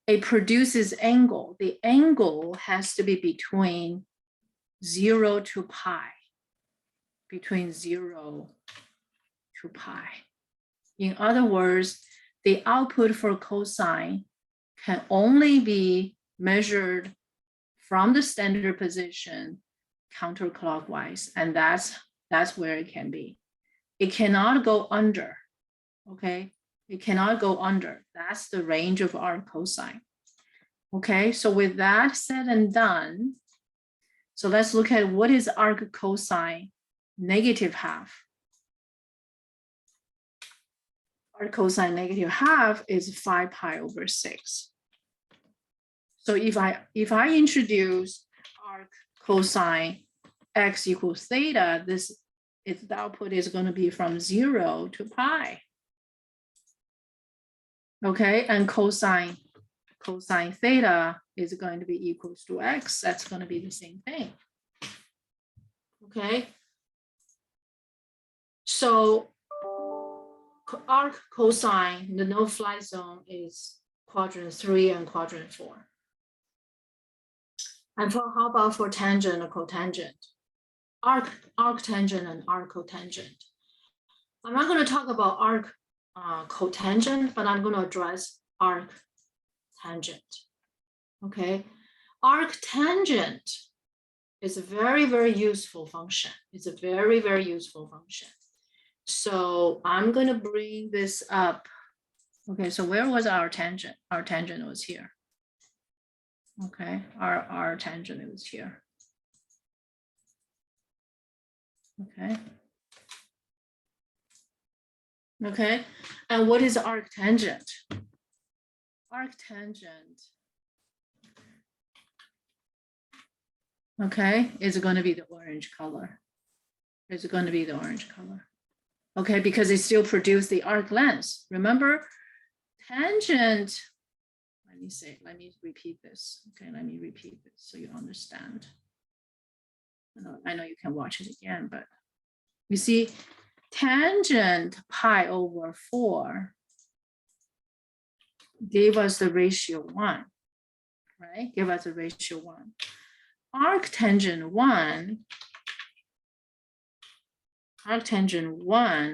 It produces angle. The angle has to be between 0 to pi, between 0 to pi. In other words, the output for cosine can only be measured from the standard position counterclockwise, and that's where it can be. It cannot go under, okay? It cannot go under. That's the range of arc cosine. Okay, so with that said and done, so let's look at what is arc cosine negative half. Arc cosine negative half is 5 pi over 6. So if I introduce arc cosine x equals theta, the output is going to be from 0 to pi. Okay, and cosine theta is going to be equals to x. That's going to be the same thing. Okay, so arc cosine, the no-fly zone is quadrant 3 and quadrant 4. And how about for tangent or cotangent? Arc tangent and arc cotangent. I'm not going to talk about arc cotangent, but I'm going to address arc tangent. Okay, arc tangent is a very, very useful function. It's a very, very useful function. So I'm going to bring this up. Okay, so where was our tangent? Our tangent was here. Okay, our tangent was here. Okay. Okay, and what is arc tangent? Arc tangent, okay, is going to be the orange color. It's going to be the orange color. Okay, because it still produces the arc length. Remember, tangent, let me repeat this. Okay, let me repeat this so you understand. I know you can watch it again, but you see, tangent pi over 4 gave us the ratio 1, right? Give us a ratio 1. Arc tangent 1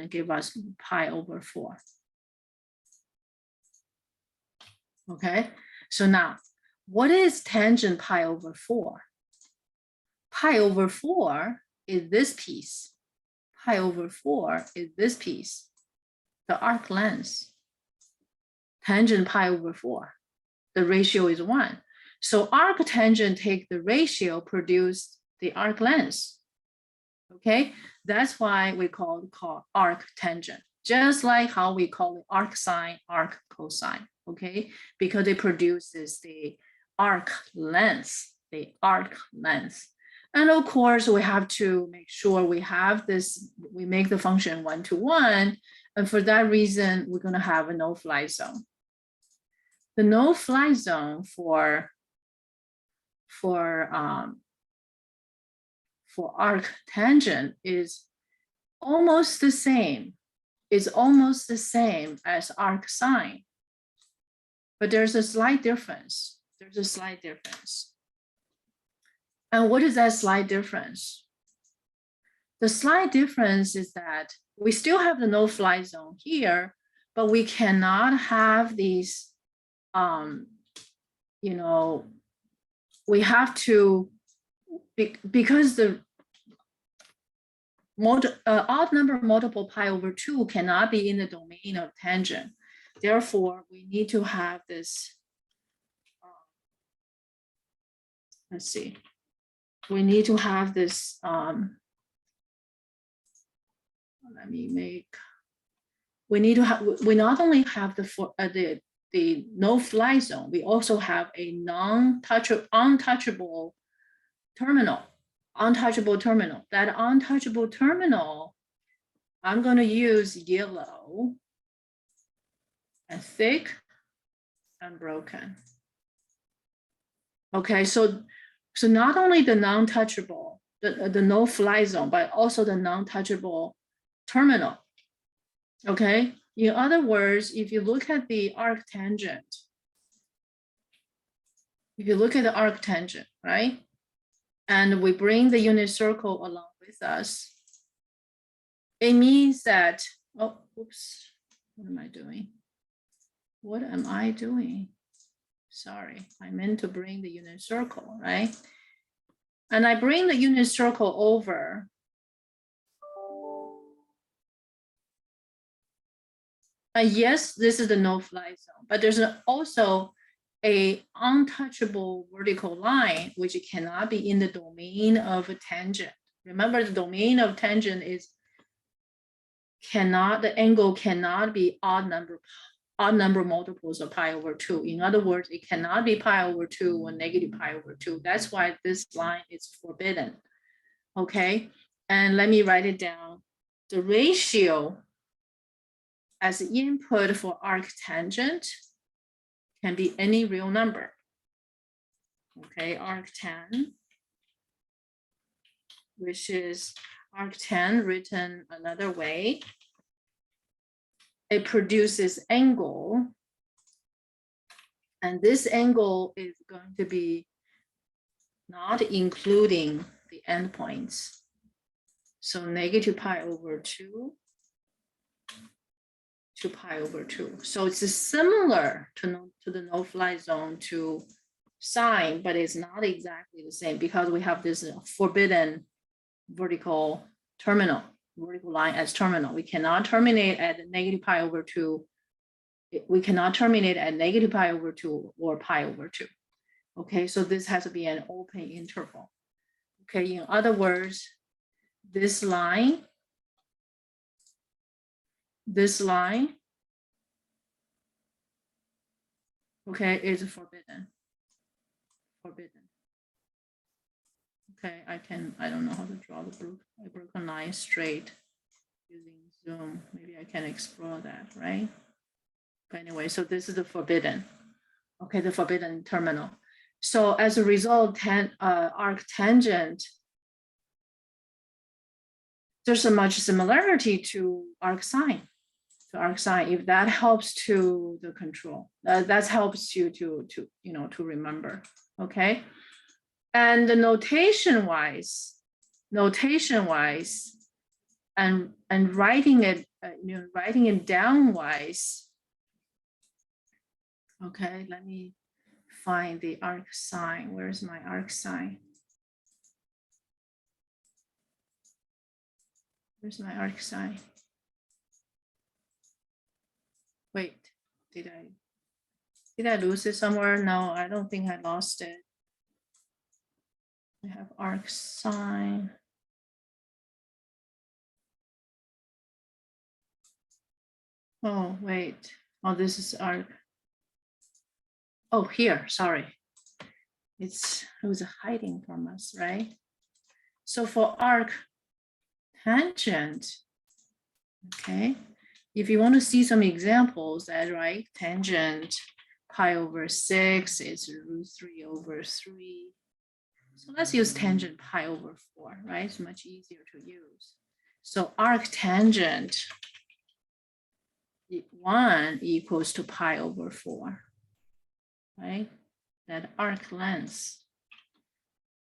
give us pi over 4. Okay, so now what is tangent pi over 4? Pi over 4 is this piece. Pi over 4 is this piece, the arc length. Tangent pi over 4, the ratio is 1. So arc tangent take the ratio, produce the arc length. Okay, that's why we call arc tangent, just like how we call it arc sine, arc cosine. Okay, because it produces the arc length, And of course, we have to make sure we have this, we make the function 1-to-1. And for that reason, we're going to have a no-fly zone. The no-fly zone for arc tangent is almost the same. It's almost the same as arc sine. But there's a slight difference. There's a slight difference. And what is that slight difference? The slight difference is that we still have the no-fly zone here, but we cannot have these, you know, we have to, because the odd number multiple pi over 2 cannot be in the domain of tangent. Therefore, we need to have this, let's see, we need to have this, we need to have, we not only have the no-fly zone, we also have a untouchable terminal. That untouchable terminal, I'm going to use yellow and thick and broken. Okay, so not only the non-touchable, the no-fly zone, but also the non-touchable terminal. Okay, in other words, if you look at the arc tangent, right? and we bring the unit circle along with us, it means that, oh, oops, what am I doing? What am I doing? Sorry, I meant to bring the unit circle, right? And I bring the unit circle over. Yes, this is the no-fly zone, but there's also a untouchable vertical line, which cannot be in the domain of a tangent. Remember, the domain of tangent is the angle cannot be odd number multiples of pi over 2. In other words, it cannot be pi over 2 or negative pi over 2. That's why this line is forbidden. Okay, and let me write it down. The ratio as input for arctangent can be any real number. Okay, arctan, which is arctan written another way. It produces angle, and this angle is going to be not including the endpoints. So negative pi over 2 to pi over 2. So it's similar to the no-fly zone to sine, but it's not exactly the same because we have this forbidden vertical line as terminal. We cannot terminate at negative pi over 2. We cannot terminate at negative pi over 2 or pi over 2. Okay, so this has to be an open interval. Okay, in other words, this line, okay, is forbidden. Okay, I don't know how to draw the broken line straight using Zoom. Maybe I can explore that, right? But anyway, so this is the forbidden. Okay, the forbidden terminal. So as a result, arctangent, there's so much similarity to arcsine. If that helps to the control, that helps you to remember. Okay, and the notation wise, and writing it, writing it down wise. Okay, let me find the arcsine. Where's my arcsine? Where's my arcsine? Wait, did I lose it somewhere? No, I don't think I lost it. I have arcsine. Oh, wait. Oh, this is arc. Oh, here, sorry. It was hiding from us, right? So for arc tangent, okay, if you want to see some examples, that right, tangent pi over 6 is √3 over 3. So let's use tangent pi over 4, right? It's much easier to use. So arctangent 1 equals to pi over 4, right? That arc length.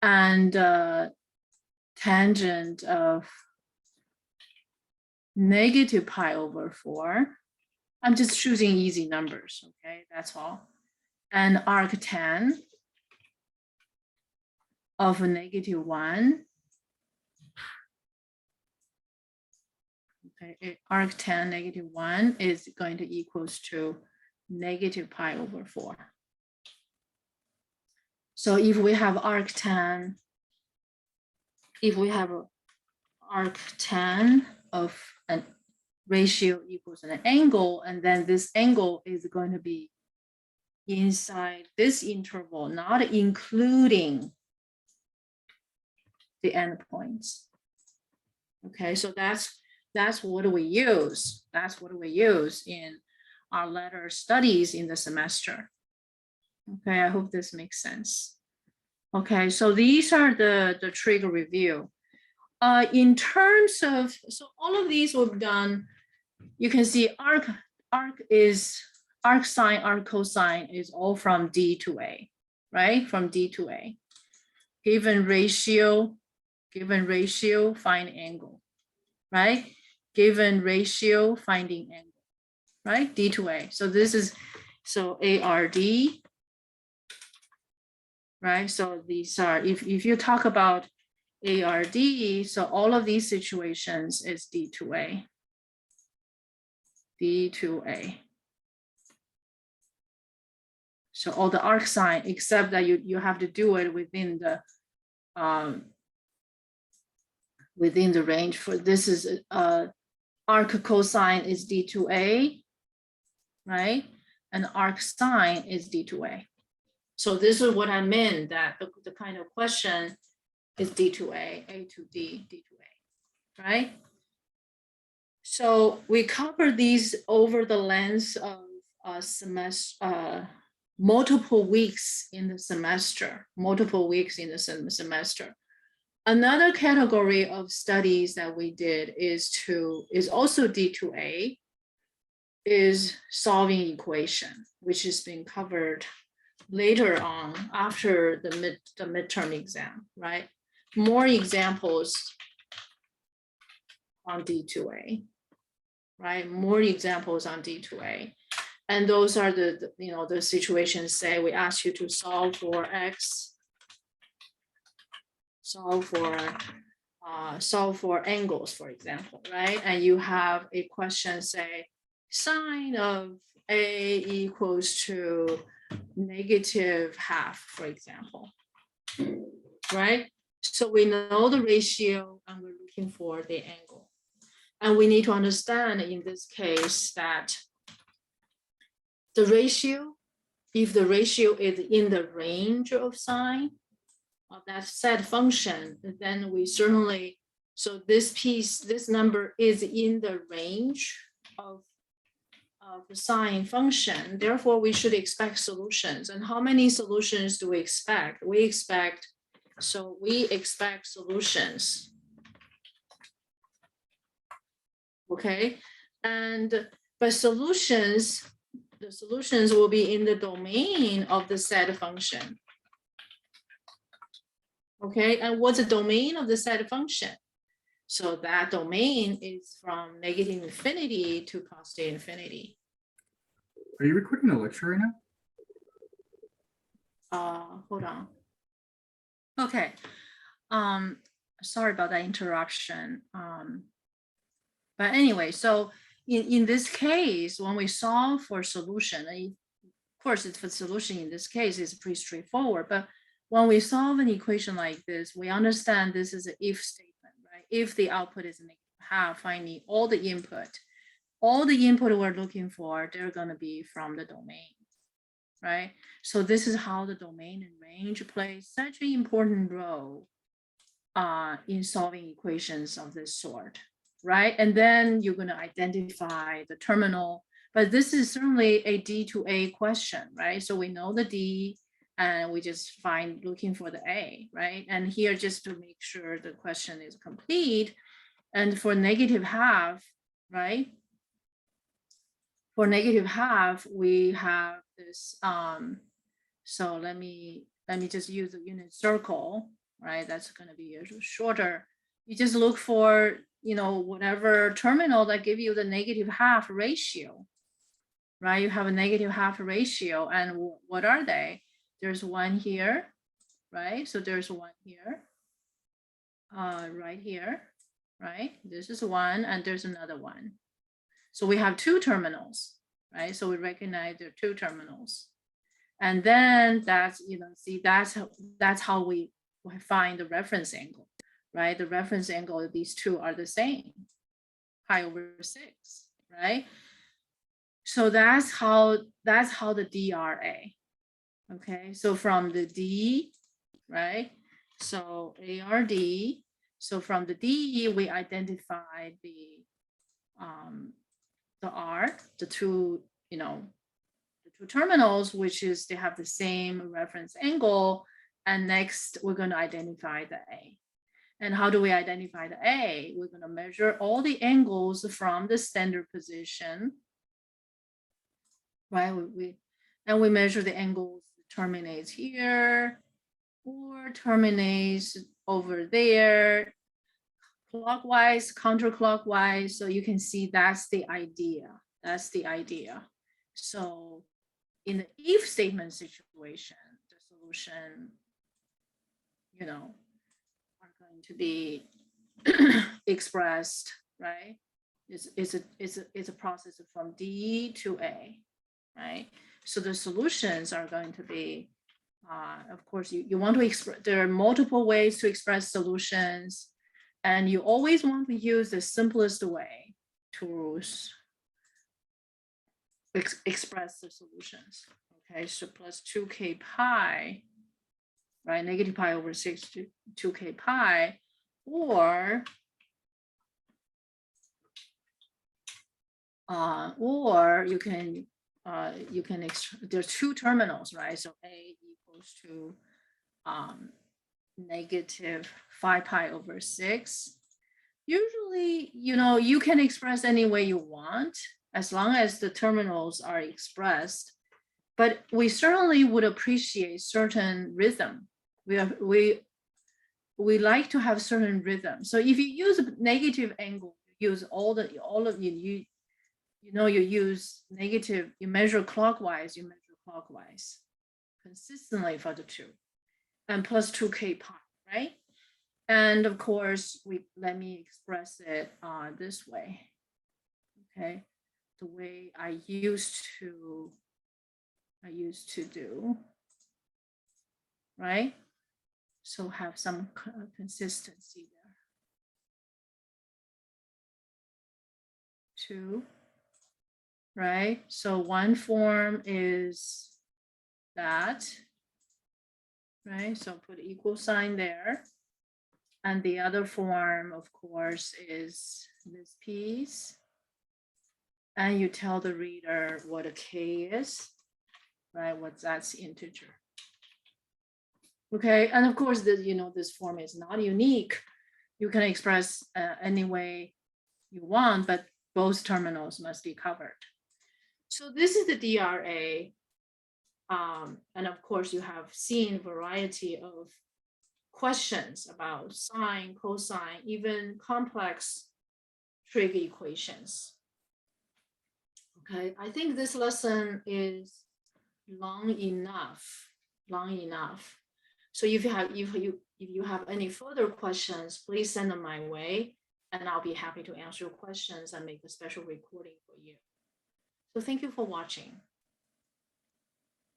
And tangent of negative pi over 4. I'm just choosing easy numbers, okay? That's all. And arctan of negative 1. Okay, arctan negative 1 is going to equals to negative pi over 4. So if we have arctan, of a ratio equals an angle, and then this angle is going to be inside this interval, not including the endpoints. Okay, so that's what we use. That's what we use in our letter studies in the semester. Okay, I hope this makes sense. Okay, so these are the trig review. In terms of, so all of these we've done, you can see arc sine, arc cosine is all from D to A, right? From D to A. given ratio, find angle, right? Given ratio, finding angle, right? D to A. So this is, so ARD, right? So these are, if you talk about ARD, so all of these situations is D to A. D to A. So all the arc sine, except that you have to do it within the range. For this is arc cosine is D to A, right? And arc sine is D to A. So this is what I meant, that the kind of question is D to A to D, D to A, right? So we cover these over the length of a semester, multiple weeks in the semester, Another category of studies that we did is also D to A, is solving equation, which has been covered later on after the midterm exam, right? More examples on D to A, right? More examples on D to A. And those are the situations, say we ask you to solve for X, solve for angles, for example, right? And you have a question, say, sine of A equals to -½ for example, right? So we know the ratio and we're looking for the angle. And we need to understand in this case that the ratio, if the ratio is in the range of sine of that set function, then we certainly, so this number is in the range of the sine function, therefore we should expect solutions. And how many solutions do we expect? We expect solutions. Okay, but solutions, the solutions will be in the domain of the set function. Okay, and what's the domain of the set function? So that domain is from -infinity to cos infinity. Are you recording a lecture right now? Hold on. Okay. Sorry about that interruption. But anyway, so in this case, when we solve for solution, of course, it's for solution in this case is pretty straightforward. But when we solve an equation like this, we understand this is an if statement, right? If the output is -½ finding all the input we're looking for, they're going to be from the domain, right? So this is how the domain and range plays such an important role in solving equations of this sort, right? And then you're going to identify the terminal, but this is certainly a D to A question, right? So we know the D and we just looking for the A, right? And here, just to make sure the question is complete, and for -½ right? For -½ we have this, so let me just use the unit circle, right? That's going to be a little shorter. You just look for, whatever terminal that give you the -½ ratio, right? You have a -½ ratio, and what are they? There's one here, right? So there's one here, right here, right? This is one, and there's another one. So we have two terminals, right? So we recognize there are two terminals. And then that's, see, that's how we find the reference angle, right? The reference angle of these two are the same, π/6, right? So that's how the DRA, okay? So from the D, right? So ARD, so from the D, we identify the R, the two terminals, which is they have the same reference angle. And next, we're going to identify the A. And how do we identify the A? We're going to measure all the angles from the standard position, right? We measure the angles that terminates here, or terminates over there, clockwise, counterclockwise. So you can see that's the idea. That's the idea. So in the if statement situation, the solution, are going to be expressed, right? It's a process from D to A, right? So the solutions are going to be, of course, you want to express, there are multiple ways to express solutions, and you always want to use the simplest way to express the solutions. Okay, so plus 2k pi, right? Negative pi over 6 to 2k pi, or you can there's two terminals, right? So A equals to negative 5 pi over 6. Usually, you can express any way you want as long as the terminals are expressed. But we certainly would appreciate certain rhythm. We like to have certain rhythm. So if you use a negative angle, use you use negative, you measure clockwise, consistently for the two, and plus 2k pi, right? And of course, let me express it this way, okay? The way I used to do, right? So have some consistency there. 2, right? So one form is that, right? So put equal sign there. And the other form, of course, is this piece. And you tell the reader what a k is, right? What that's integer. Okay, and of course, this form is not unique. You can express any way you want, but both terminals must be covered. So this is the DRA. And of course, you have seen variety of questions about sine, cosine, even complex trig equations. Okay, I think this lesson is long enough. So if you have any further questions, please send them my way, and I'll be happy to answer your questions and make a special recording for you. So thank you for watching.